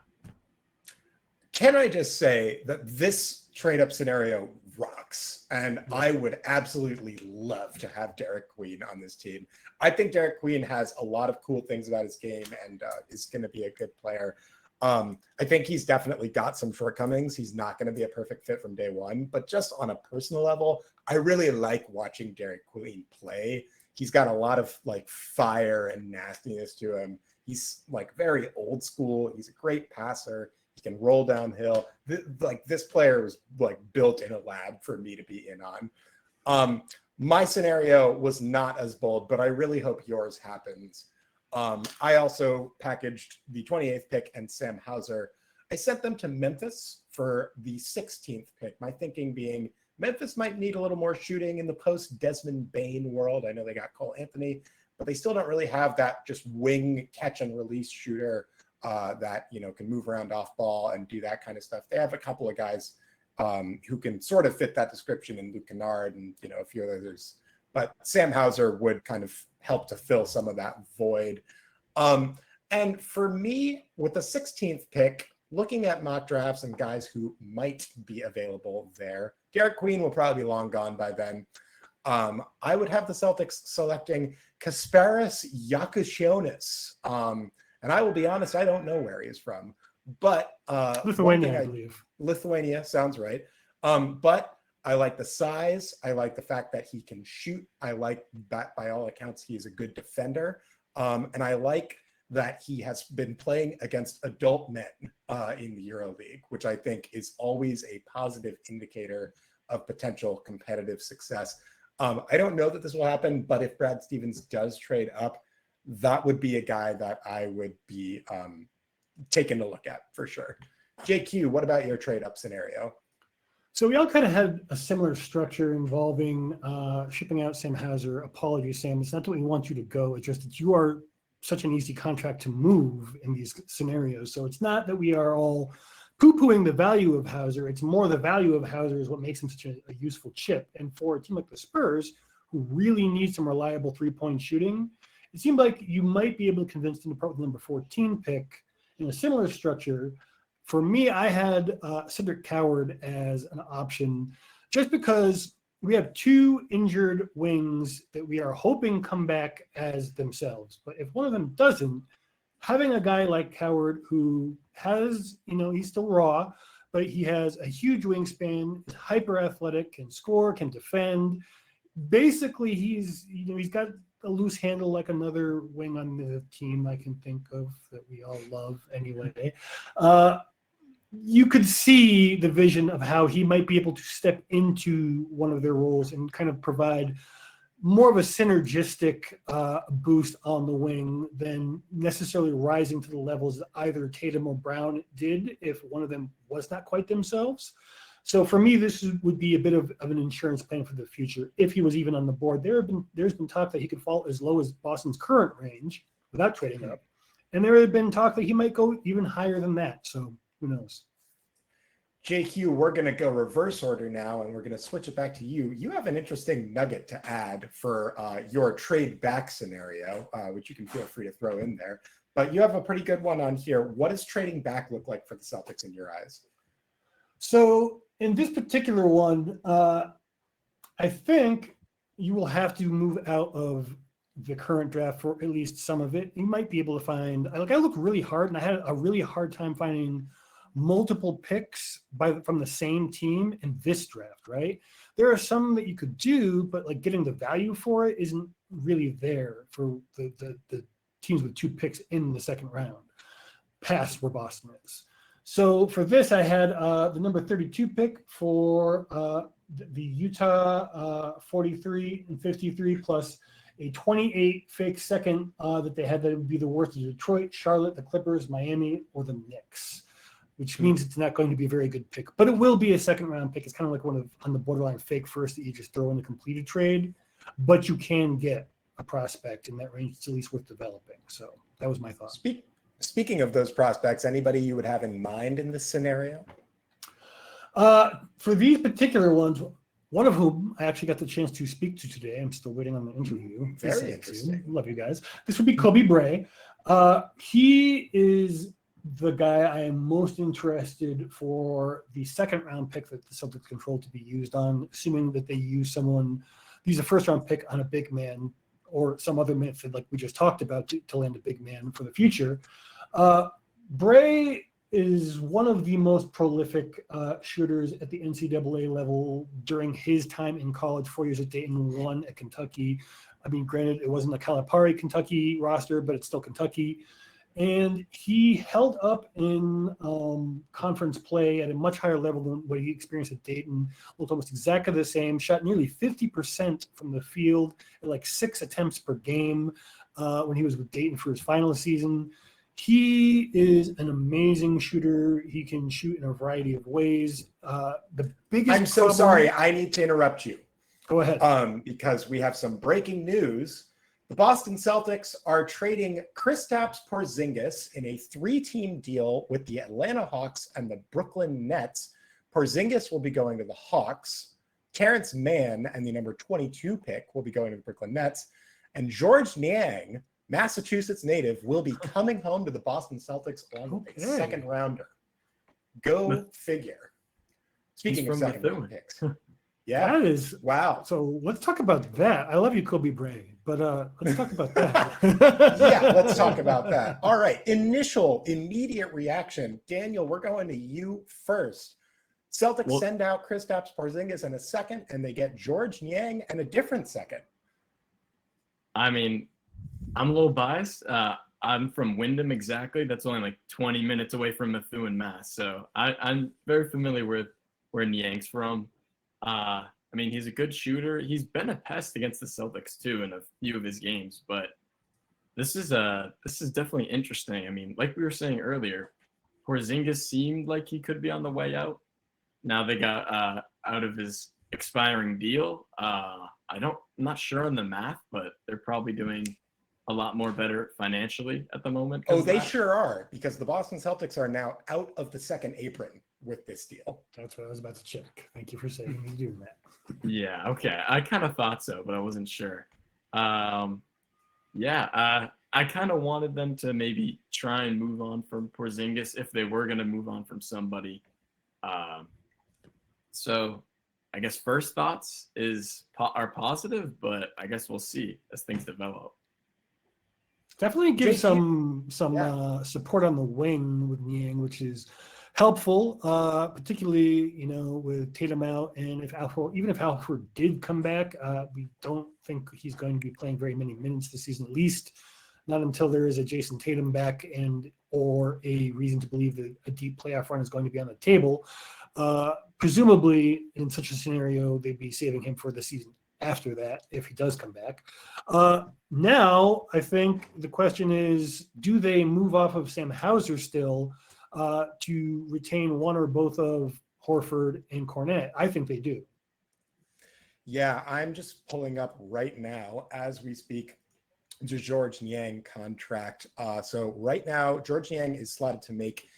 Can I just say that this trade up scenario rocks, and I would absolutely love to have Derek Queen on this team. I think Derek Queen has a lot of cool things about his game, and is going to be a good player. I think he's definitely got some shortcomings. He's not going to be a perfect fit from day one, but just on a personal level, I really like watching Derek Queen play. He's got a lot of like fire and nastiness to him. He's like very old school. He's a great passer. He can roll downhill. This player was like built in a lab for me to be in on. My scenario was not as bold, but I really hope yours happens. I also packaged the 28th pick and Sam Hauser. I sent them to Memphis for the 16th pick. My thinking being Memphis might need a little more shooting in the post Desmond Bane world. I know they got Cole Anthony, but they still don't really have that just wing catch and release shooter that can move around off ball and do that kind of stuff. They have a couple of guys who can sort of fit that description in Luke Kennard and a few others, but Sam Hauser would kind of help to fill some of that void. And for me, with the 16th pick, looking at mock drafts and guys who might be available there, Derek Queen will probably be long gone by then. I would have the Celtics selecting Kasparas Yakushionis. And I will be honest, I don't know where he is from. But Lithuania, I believe. Lithuania sounds right. But I like the size. I like the fact that he can shoot. I like that by all accounts, he is a good defender. And I like that he has been playing against adult men in the EuroLeague, which I think is always a positive indicator of potential competitive success. I don't know that this will happen, but if Brad Stevens does trade up, that would be a guy that I would be taking a look at for sure. JQ, what about your trade up scenario? So we all kind of had a similar structure involving shipping out Sam Hauser. Apologies, Sam. It's not that we want you to go. It's just that you are such an easy contract to move in these scenarios. So it's not that we are all poo-pooing the value of Hauser. It's more the value of Hauser is what makes him such a useful chip. And for a team like the Spurs, who really need some reliable three-point shooting, it seemed like you might be able to convince them to part with the number 14 pick in a similar structure. For me, I had Cedric Coward as an option just because we have two injured wings that we are hoping come back as themselves. But if one of them doesn't, having a guy like Coward who has, he's still raw, but he has a huge wingspan, is hyper athletic, can score, can defend. Basically, he's got a loose handle like another wing on the team I can think of that we all love anyway. You could see the vision of how he might be able to step into one of their roles and kind of provide more of a synergistic boost on the wing than necessarily rising to the levels that either Tatum or Brown did if one of them was not quite themselves. So for me, this would be a bit of an insurance plan for the future if he was even on the board. There's been talk that he could fall as low as Boston's current range without trading up. And there had been talk that he might go even higher than that. So who knows? JQ, we're going to go reverse order now, and we're going to switch it back to you. You have an interesting nugget to add for your trade back scenario, which you can feel free to throw in there. But you have a pretty good one on here. What does trading back look like for the Celtics in your eyes? So in this particular one, I think you will have to move out of the current draft for at least some of it. You might be able to find, I looked really hard, and I had a really hard time finding multiple picks from the same team in this draft, right? There are some that you could do, but like getting the value for it isn't really there for the teams with two picks in the second round, past where Boston is. So for this, I had the number 32 pick for the Utah 43 and 53 plus a 28 fake second that they had that would be the worst of Detroit, Charlotte, the Clippers, Miami, or the Knicks, which means it's not going to be a very good pick. But it will be a second round pick. It's kind of like one of on the borderline fake first that you just throw in a completed trade, but you can get a prospect in that range. It's at least worth developing. So that was my thought. Speaking of those prospects, anybody you would have in mind in this scenario? For these particular ones, one of whom I actually got the chance to speak to today. I'm still waiting on the interview. Very interesting. Love you guys. This would be Kobe Bray. He is the guy I am most interested for the second round pick that the Celtics control to be used on, assuming that they use a first round pick on a big man or some other method like we just talked about to land a big man for the future. Bray is one of the most prolific shooters at the NCAA level during his time in college, 4 years at Dayton, 1 at Kentucky. I mean, granted, it wasn't a Calipari Kentucky roster, but it's still Kentucky. And he held up in conference play at a much higher level than what he experienced at Dayton. Looked almost exactly the same. Shot nearly 50% from the field at like 6 attempts per game when he was with Dayton for his final season. He is an amazing shooter. He can shoot in a variety of ways. The biggest I'm so sorry. I need to interrupt you. Go ahead. Because we have some breaking news. The Boston Celtics are trading Kristaps Porzingis in a 3-team deal with the Atlanta Hawks and the Brooklyn Nets. Porzingis will be going to the Hawks. Terrence Mann and the number 22 pick will be going to the Brooklyn Nets. And George Niang, Massachusetts native, will be coming home to the Boston Celtics along with a second rounder. Go figure. Speaking of second round picks. Yeah. That is Wow. so. Let's talk about that. I love you, Kobe Bryant, but let's talk about that. Yeah, let's talk about that. All right. Immediate reaction. Daniel, we're going to you first. Celtics send out Kristaps Porzingis in a second, and they get George Niang and a different second. I mean, I'm a little biased. I'm from Wyndham, exactly. That's only like 20 minutes away from Methuen, Mass. So I'm very familiar with where Niang's from. I mean, he's a good shooter. He's been a pest against the Celtics too in a few of his games. But this is definitely interesting. I mean, like we were saying earlier, Porzingis seemed like he could be on the way out. Now they got out of his expiring deal. I'm not sure on the math, but they're probably doing a lot more better financially at the moment. Oh, they sure are, because the Boston Celtics are now out of the second apron with this deal. That's what I was about to check. Thank you for saying me doing that. Yeah, okay. I kind of thought so, but I wasn't sure. I kind of wanted them to maybe try and move on from Porzingis if they were going to move on from somebody. So I guess first thoughts are positive, but I guess we'll see as things develop. Definitely give some support on the wing with Niang, which is helpful, particularly with Tatum out, and if Alford did come back, we don't think he's going to be playing very many minutes this season, at least not until there is a Jayson Tatum back or a reason to believe that a deep playoff run is going to be on the table. Presumably, in such a scenario, they'd be saving him for the season after that if he does come back. Now, I think the question is, do they move off of Sam Hauser still to retain one or both of Horford and Cornet? I think they do. Yeah, I'm just pulling up right now as we speak the George Niang contract. So right now, George Niang is slotted to make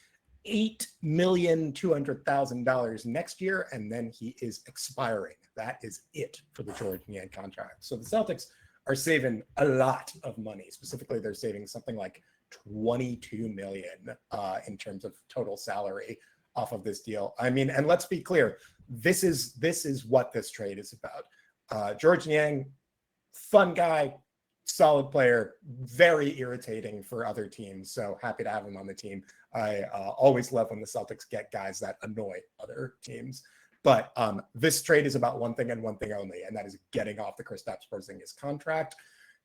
$8,200,000 next year, and then he is expiring. That is it for the George Niang contract. So the Celtics are saving a lot of money. Specifically, they're saving something like $22 million in terms of total salary off of this deal. I mean, and let's be clear, this is what this trade is about. George Niang, fun guy, solid player, very irritating for other teams. So happy to have him on the team. I always love when the Celtics get guys that annoy other teams. But this trade is about one thing and one thing only, and that is getting off the Kristaps Porzingis contract.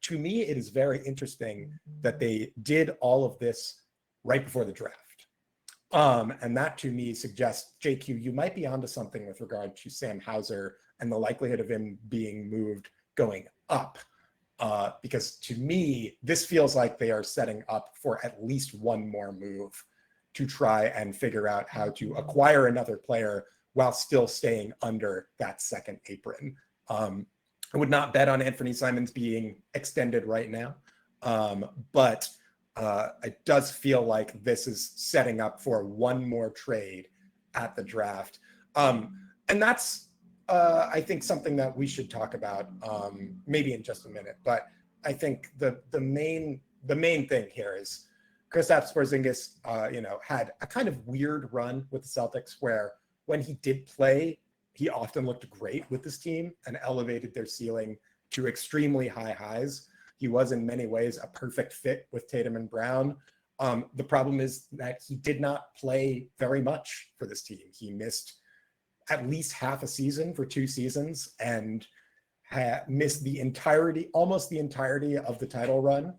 To me, it is very interesting that they did all of this right before the draft. And that to me suggests, JQ, you might be onto something with regard to Sam Hauser and the likelihood of him being moved going up. Because to me, this feels like they are setting up for at least one more move to try and figure out how to acquire another player while still staying under that second apron. I would not bet on Anthony Simons being extended right now, but it does feel like this is setting up for one more trade at the draft. And that's, I think, something that we should talk about maybe in just a minute. But I think the main thing here is Kristaps Porzingis, had a kind of weird run with the Celtics where when he did play, he often looked great with this team and elevated their ceiling to extremely high highs. He was in many ways a perfect fit with Tatum and Brown. The problem is that he did not play very much for this team. He missed at least half a season for 2 seasons and missed almost the entirety of the title run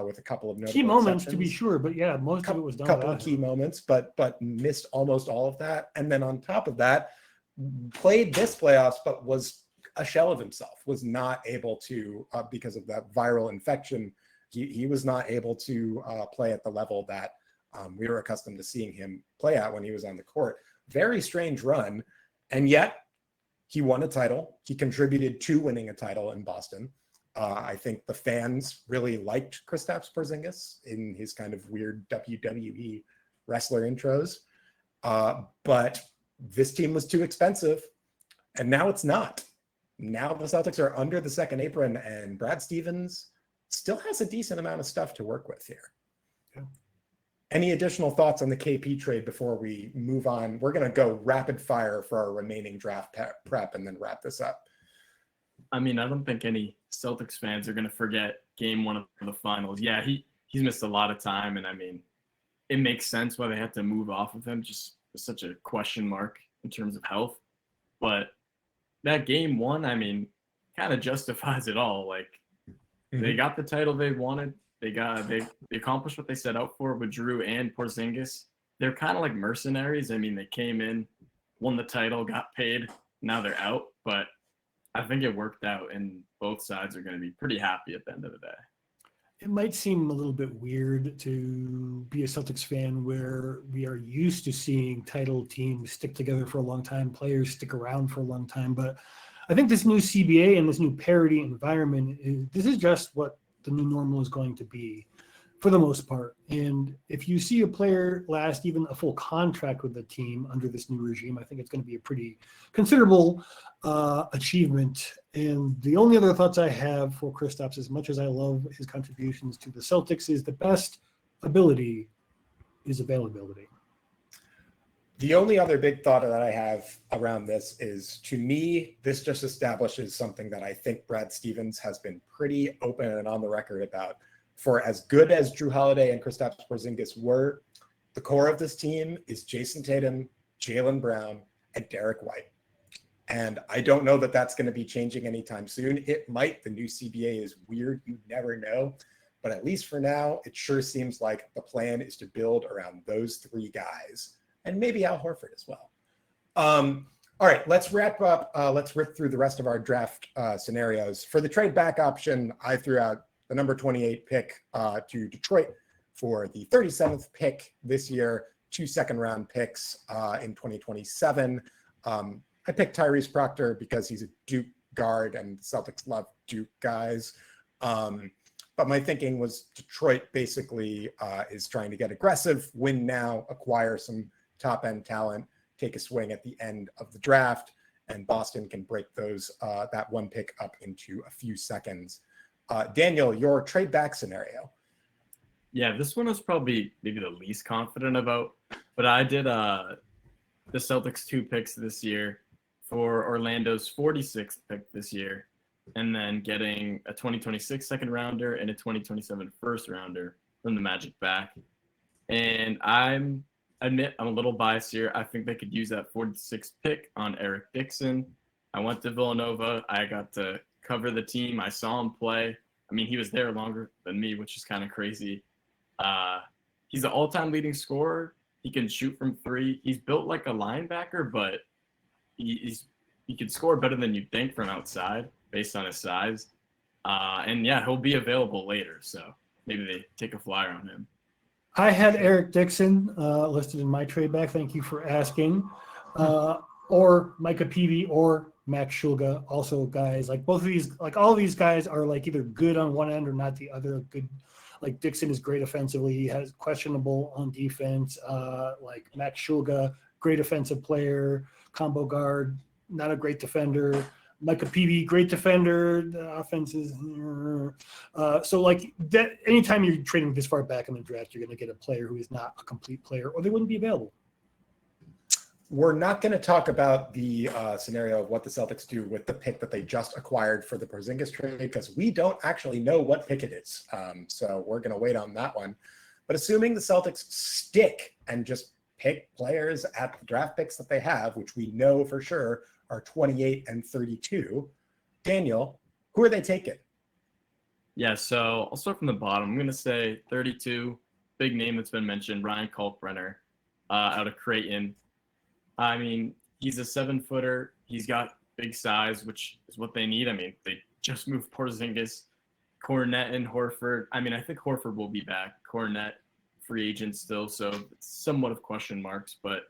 with a couple of notable key moments exceptions. To be sure, but yeah, most of it was done. Couple of key moments, but missed almost all of that. And then on top of that, played this playoffs, but was a shell of himself, was not able to, because of that viral infection, he was not able to play at the level that we were accustomed to seeing him play at when he was on the court. Very strange run. And yet he won a title. He contributed to winning a title in Boston. I think the fans really liked Kristaps Porzingis in his kind of weird WWE wrestler intros. But this team was too expensive, and now it's not. Now the Celtics are under the second apron, and Brad Stevens still has a decent amount of stuff to work with here. Yeah. Any additional thoughts on the KP trade before we move on? We're going to go rapid fire for our remaining draft prep and then wrap this up. I mean, I don't think any Celtics fans are going to forget game one of the finals. Yeah, he's missed a lot of time, and I mean, it makes sense why they had to move off of him. Just such a question mark in terms of health. But that game one, I mean, kind of justifies it all. Like, they got the title they wanted. They accomplished what they set out for with Jrue and Porzingis. They're kind of like mercenaries. I mean, they came in, won the title, got paid. Now they're out. But I think it worked out, and both sides are going to be pretty happy at the end of the day. It might seem a little bit weird to be a Celtics fan where we are used to seeing title teams stick together for a long time, players stick around for a long time. But I think this new CBA and this new parity environment, this is just what the new normal is going to be for the most part. And if you see a player last even a full contract with the team under this new regime, I think it's going to be a pretty considerable achievement. And the only other thoughts I have for Kristaps, as much as I love his contributions to the Celtics, is the best ability is availability. The only other big thought that I have around this is, to me, this just establishes something that I think Brad Stevens has been pretty open and on the record about. For as good as Jrue Holiday and Kristaps Porzingis were, the core of this team is Jayson Tatum, Jaylen Brown, and Derek White. And I don't know that that's going to be changing anytime soon. It might. The new CBA is weird. You never know. But at least for now, it sure seems like the plan is to build around those three guys. And maybe Al Horford as well. All right, let's wrap up. Let's rip through the rest of our draft scenarios. For the trade back option, I threw out the number 28 pick to Detroit for the 37th pick this year, 2 second-round picks in 2027. I picked Tyrese Proctor because he's a Duke guard, and the Celtics love Duke guys. But my thinking was Detroit basically is trying to get aggressive, win now, acquire some top-end talent, take a swing at the end of the draft, and Boston can break that one pick up into a few seconds. Daniel, your trade back scenario. Yeah, this one was probably maybe the least confident about, but I did the Celtics 2 picks this year for Orlando's 46th pick this year, and then getting a 2026 second rounder and a 2027 first rounder from the Magic back. And admit I'm a little biased here. I think they could use that 46th pick on Eric Dixon. I went to Villanova. I got to cover the team. I saw him play. I mean, he was there longer than me, which is kind of crazy. He's an all-time leading scorer. He can shoot from three. He's built like a linebacker, but he can score better than you'd think from outside based on his size. And yeah, he'll be available later. So maybe they take a flyer on him. I had Eric Dixon listed in my trade back. Thank you for asking. Or Micah Peavy or Max Shulga, also guys like both of these, like all of these guys are like either good on one end or not the other. Good, like Dixon is great offensively. He has questionable on defense. Like Max Shulga, great offensive player, combo guard, not a great defender. Micah Peavy, great defender. The offense is so like that. Anytime you're trading this far back in the draft, you're going to get a player who is not a complete player, or they wouldn't be available. We're not going to talk about the scenario of what the Celtics do with the pick that they just acquired for the Porzingis trade, because we don't actually know what pick it is. So we're going to wait on that one. But assuming the Celtics stick and just pick players at the draft picks that they have, which we know for sure are 28 and 32. Daniel, who are they taking? Yeah, so I'll start from the bottom. I'm going to say 32, big name that's been mentioned, Ryan Kalkbrenner out of Creighton. I mean, he's a 7-footer. He's got big size, which is what they need. I mean, they just moved Porzingis, Cornette, and Horford. I mean, I think Horford will be back. Cornette, free agent still, so it's somewhat of question marks, but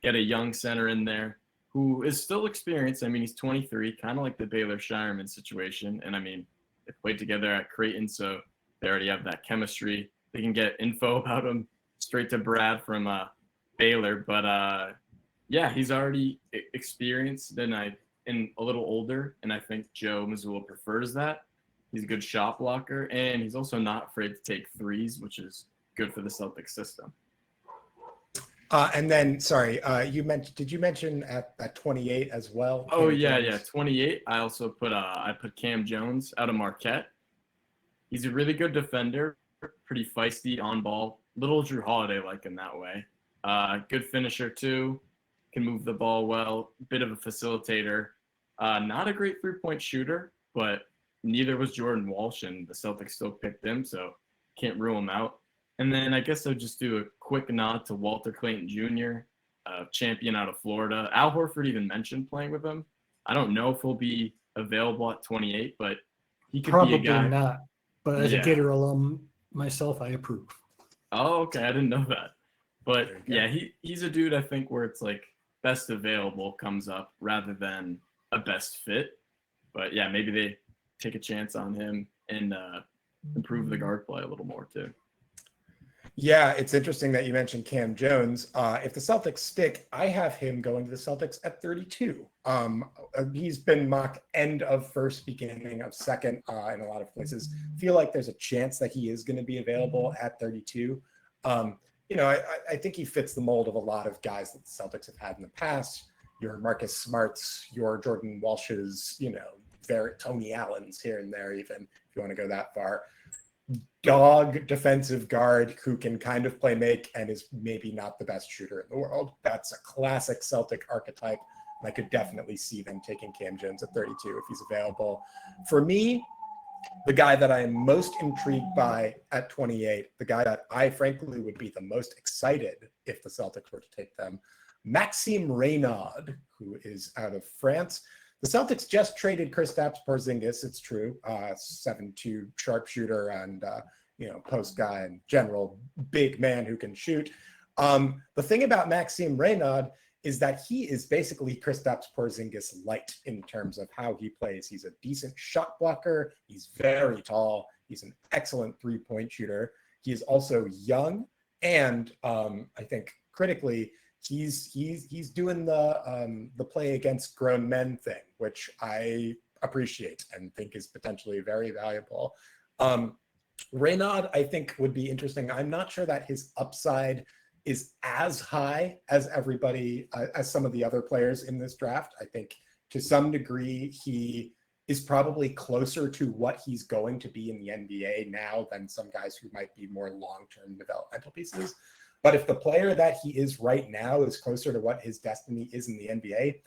get a young center in there who is still experienced. I mean, he's 23, kind of like the Baylor Shireman situation. And I mean, they played together at Creighton, so they already have that chemistry. They can get info about him straight to Brad from Baylor. But yeah, he's already experienced and a little older. And I think Joe Mazzulla prefers that. He's a good shot blocker, and he's also not afraid to take threes, which is good for the Celtics system. And then, sorry, did you mention at 28 as well? Oh, Cam yeah, Jones? 28. I also put Cam Jones out of Marquette. He's a really good defender, pretty feisty on ball. Little Jrue Holiday like in that way. Good finisher too. Can move the ball well. Bit of a facilitator. Not a great 3-point shooter, but neither was Jordan Walsh, and the Celtics still picked him, so can't rule him out. And then I guess I'll just do a quick nod to Walter Clayton Jr., champion out of Florida. Al Horford even mentioned playing with him. I don't know if he'll be available at 28, but he could Probably be a guy. not. But as a Yeah. Gator alum myself, I approve. Oh, okay. I didn't know that. But There you go. yeah, he's a dude I think where it's like best available comes up rather than a best fit. But yeah, maybe they take a chance on him and improve the guard play a little more too. Yeah, it's interesting that you mentioned Cam Jones. If the Celtics stick, I have him going to the Celtics at 32. He's been mocked end of first, beginning of second in a lot of places. Feel like there's a chance that he is going to be available at 32. I think he fits the mold of a lot of guys that the Celtics have had in the past. Your Marcus Smarts, your Jordan Walshes, Tony Allen's here and there, even if you want to go that far. Dog defensive guard who can kind of play make and is maybe not the best shooter in the world. That's a classic Celtic archetype. And I could definitely see them taking Cam Jones at 32 if he's available. For me, the guy that I am most intrigued by at 28, the guy that I frankly would be the most excited if the Celtics were to take them, Maxime Reynaud, who is out of France. The Celtics just traded Kristaps Porzingis, it's true, 7'2" sharpshooter and, post guy and general big man who can shoot. The thing about Maxime Reynaud is that he is basically Kristaps Porzingis light in terms of how he plays. He's a decent shot blocker. He's very tall. He's an excellent 3-point shooter. He is also young, and I think critically, he's doing the play against grown men thing, which I appreciate and think is potentially very valuable. Reynaud, I think, would be interesting. I'm not sure that his upside is as high as as some of the other players in this draft. I think to some degree, he is probably closer to what he's going to be in the NBA now than some guys who might be more long-term developmental pieces. But if the player that he is right now is closer to what his destiny is in the NBA,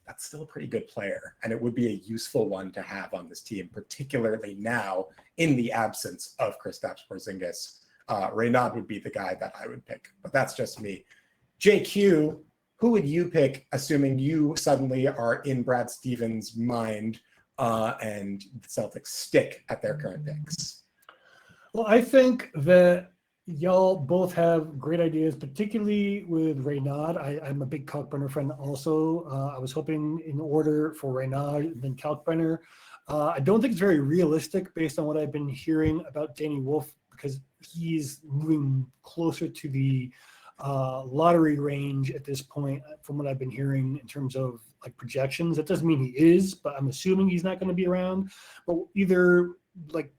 that's still a pretty good player. And it would be a useful one to have on this team, particularly now in the absence of Kristaps Porzingis. Reynaud would be the guy that I would pick, but that's just me. JQ, who would you pick, assuming you suddenly are in Brad Stevens' mind and the Celtics stick at their current picks? Well, I think that y'all both have great ideas, particularly with Reynaud. I'm a big Kalkbrenner friend also. I was hoping in order for Reynaud and then Kalkbrenner. I don't think it's very realistic based on what I've been hearing about Danny Wolf, because he's moving closer to the lottery range at this point from what I've been hearing in terms of like projections. That doesn't mean he is, but I'm assuming he's not going to be around. But either like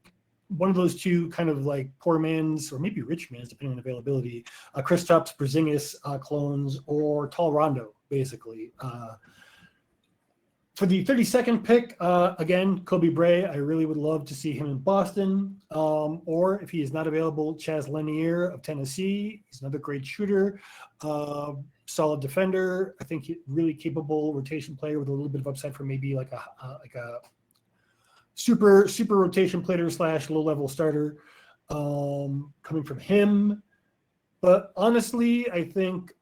one of those two kind of like poor man's or maybe rich man's, depending on availability, Kristaps Porzingis clones or Tall Rondo, basically. For the 32nd pick, again, Kobe Bray. I really would love to see him in Boston. Or if he is not available, Chaz Lanier of Tennessee. He's another great shooter, solid defender. I think really capable rotation player with a little bit of upside for maybe like a super rotation player / low level starter coming from him. But honestly, I think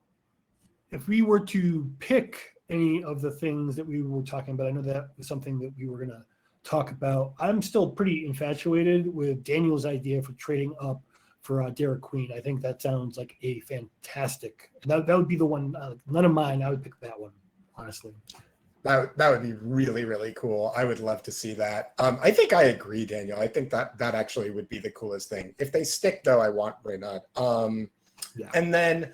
if we were to pick any of the things that we were talking about, I know that was something that we were going to talk about. I'm still pretty infatuated with Daniel's idea for trading up for Derek Queen. I think that sounds like a fantastic, that would be the one, none of mine. I would pick that one, honestly. That would be really, really cool. I would love to see that. I think I agree, Daniel. I think that actually would be the coolest thing. If they stick, though, I want Reynaud. Yeah. And then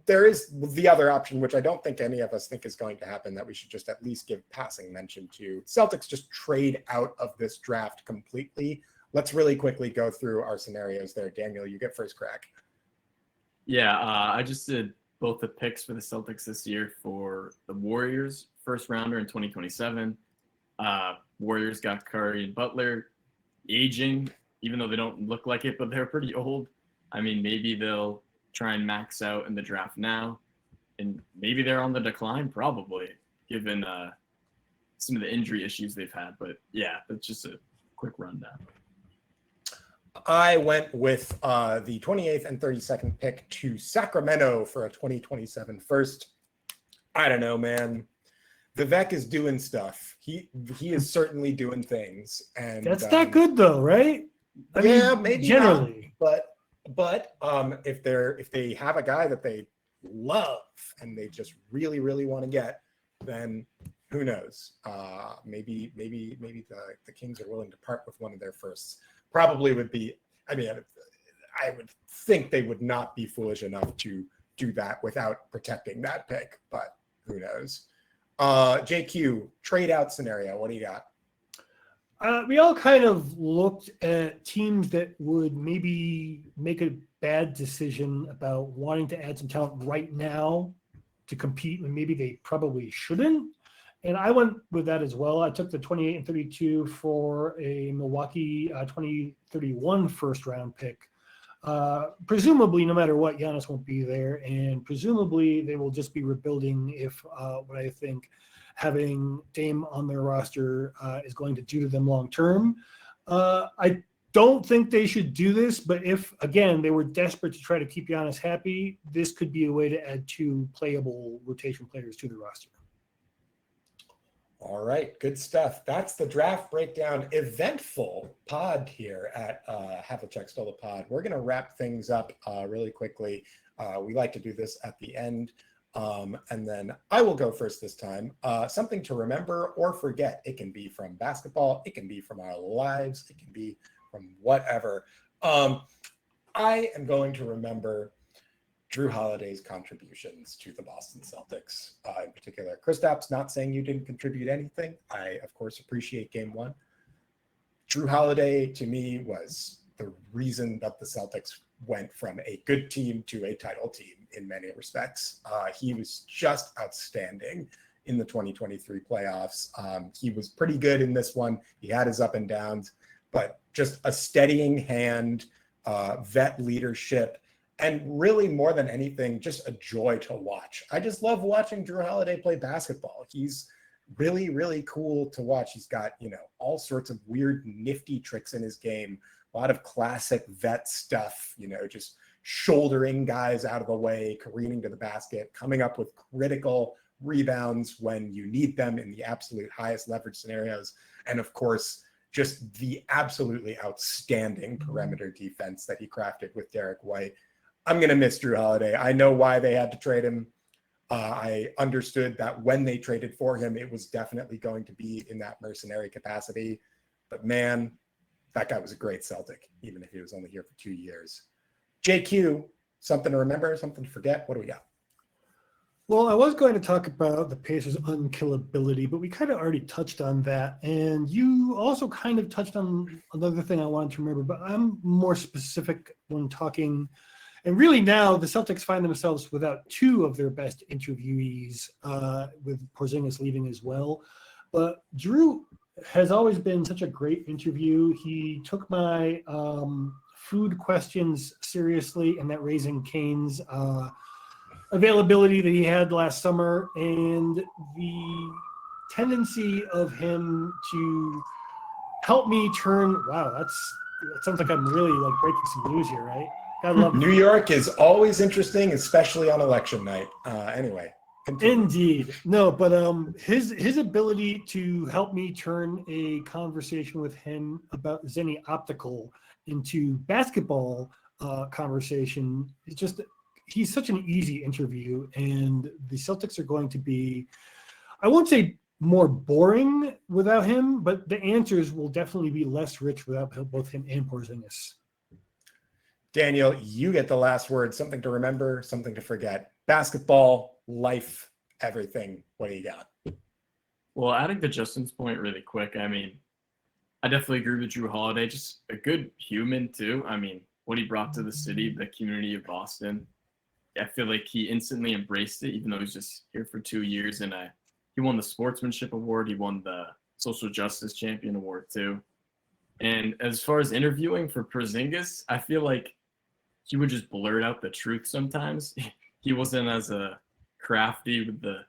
there is the other option, which I don't think any of us think is going to happen, that we should just at least give passing mention to. Celtics just trade out of this draft completely let's really quickly go through our scenarios there. Daniel, you get first crack. Yeah, I just did both the picks for the Celtics this year for the Warriors first rounder in 2027. Warriors got Curry and Butler aging, even though they don't look like it, but they're pretty old. I mean, maybe they'll try and max out in the draft now, and maybe they're on the decline, probably, given some of the injury issues they've had. But yeah, that's just a quick rundown. I went with the 28th and 32nd pick to Sacramento for a 2027 first. I don't know, man. Vivek is doing stuff. He is certainly doing things, and That's not good though, right? I mean, maybe generally, not, but if they have a guy that they love and they just really want to get, then who knows? Maybe the Kings are willing to part with one of their firsts. Probably would be. I mean, I would think they would not be foolish enough to do that without protecting that pick, but who knows? JQ, trade out scenario. What do you got? we all kind of looked at teams that would maybe make a bad decision about wanting to add some talent right now to compete when maybe they probably shouldn't. And I went with that as well. I took the 28 and 32 for a Milwaukee 2031 first round pick. Presumably, no matter what, Giannis won't be there. And presumably, they will just be rebuilding if what I think having Dame on their roster is going to do to them long term. I don't think they should do this, but if, again, they were desperate to try to keep Giannis happy, this could be a way to add 2 playable rotation players to the roster. All right, good stuff. That's the draft breakdown eventful pod here at Havlicek Stole the Pod. We're going to wrap things up really quickly. We like to do this at the end. And then I will go first this time. Something to remember or forget. It can be from basketball. It can be from our lives. It can be from whatever. I am going to remember Jrue Holiday's contributions to the Boston Celtics, in particular. Kristaps, not saying you didn't contribute anything. I, of course, appreciate Game 1. Jrue Holiday, to me, was the reason that the Celtics went from a good team to a title team in many respects. He was just outstanding in the 2023 playoffs. He was pretty good in this one. He had his up and downs, but just a steadying hand, vet leadership, and really, more than anything, just a joy to watch. I just love watching Jrue Holiday play basketball. He's really, really cool to watch. He's got, all sorts of weird, nifty tricks in his game. A lot of classic vet stuff, just shouldering guys out of the way, careening to the basket, coming up with critical rebounds when you need them in the absolute highest leverage scenarios. And of course, just the absolutely outstanding perimeter defense that he crafted with Derek White. I'm going to miss Jrue Holiday. I know why they had to trade him. I understood that when they traded for him, it was definitely going to be in that mercenary capacity. But man, that guy was a great Celtic, even if he was only here for 2 years. JQ, something to remember, something to forget? What do we got? Well, I was going to talk about the Pacers' unkillability, but we kind of already touched on that. And you also kind of touched on another thing I wanted to remember, but I'm more specific when talking. And really now the Celtics find themselves without 2 of their best interviewees, with Porzingis leaving as well. But Jrue has always been such a great interview. He took my food questions seriously, and that Raising Cane's availability that he had last summer, and the tendency of him to help me turn. Wow, that sounds like I'm really breaking some news here, right? I love New York is always interesting, especially on election night. Anyway, continue. Indeed. No, but his ability to help me turn a conversation with him about Zenny Optical into basketball conversation is just, he's such an easy interview, and the Celtics are going to be, I won't say more boring without him, but the answers will definitely be less rich without both him and Porzingis. Daniel, you get the last word. Something to remember, something to forget. Basketball, life, everything. What do you got? Well, adding to Justin's point really quick, I mean, I definitely agree with Jrue Holiday. Just a good human too. I mean, what he brought to the city, the community of Boston. I feel like he instantly embraced it, even though he's just here for 2 years. And he won the Sportsmanship Award. He won the Social Justice Champion Award too. And as far as interviewing for Porzingis, I feel like he would just blurt out the truth sometimes. He wasn't as crafty with the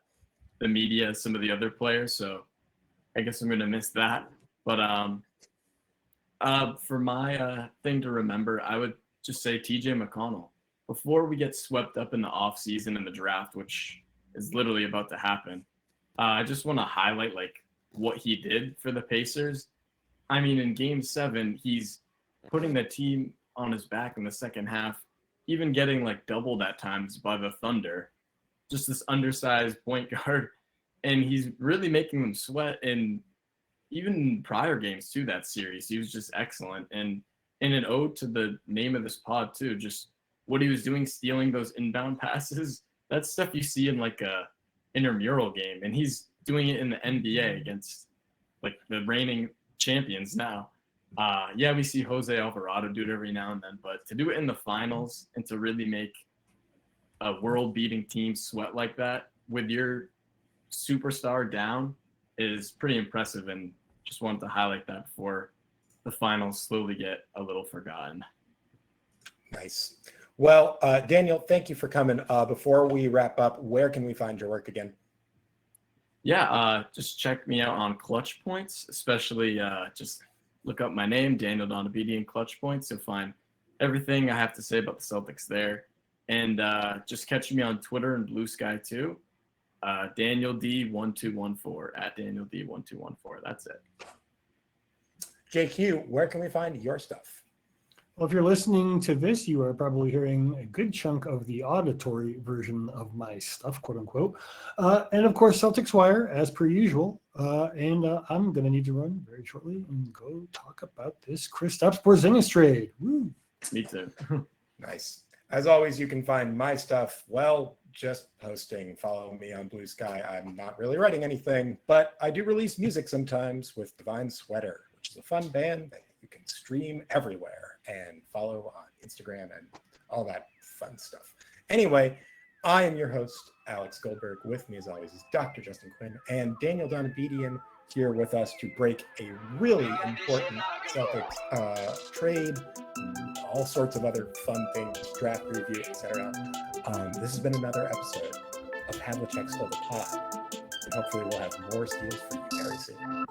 media as some of the other players, so I guess I'm gonna miss that. But for my thing to remember, I would just say TJ McConnell. Before we get swept up in the offseason and the draft, which is literally about to happen, I just want to highlight like what he did for the Pacers. I mean, in Game 7, he's putting the team on his back in the second half, even getting like doubled at times by the Thunder. Just this undersized point guard, and he's really making them sweat. And even prior games to that series, he was just excellent. And in an ode to the name of this pod too, just what he was doing, stealing those inbound passes. That's stuff you see in like a intramural game, and he's doing it in the NBA against like the reigning champions now. Yeah, we see Jose Alvarado do it every now and then, but to do it in the finals and to really make a world-beating team sweat like that with your superstar down is pretty impressive, and just wanted to highlight that before the finals slowly get a little forgotten. Nice. Well, Daniel, thank you for coming. Before we wrap up, where can we find your work again? Yeah, just check me out on ClutchPoints, especially just look up my name, Daniel Donabedian ClutchPoints. You'll find everything I have to say about the Celtics there. And just catch me on Twitter and Blue Sky too. Daniel D1214 at Daniel D1214. That's it. JQ, where can we find your stuff? Well, if you're listening to this, you are probably hearing a good chunk of the auditory version of my stuff, quote unquote. And of course, Celtics Wire, as per usual. And I'm going to need to run very shortly and go talk about this Kristaps Porzingis trade. Woo. Me too. Nice. As always, you can find my stuff, well, just posting. Follow me on Blue Sky. I'm not really writing anything, but I do release music sometimes with Divine Sweater, which is a fun band that you can stream everywhere and follow on Instagram and all that fun stuff. Anyway, I am your host, Alex Goldberg. With me, as always, is Dr. Justin Quinn and Daniel Donabedian here with us to break a really important Celtics trade, all sorts of other fun things, draft review, etc. This has been another episode of Havlicek Stole the Pod. And hopefully we'll have more steals for you very soon.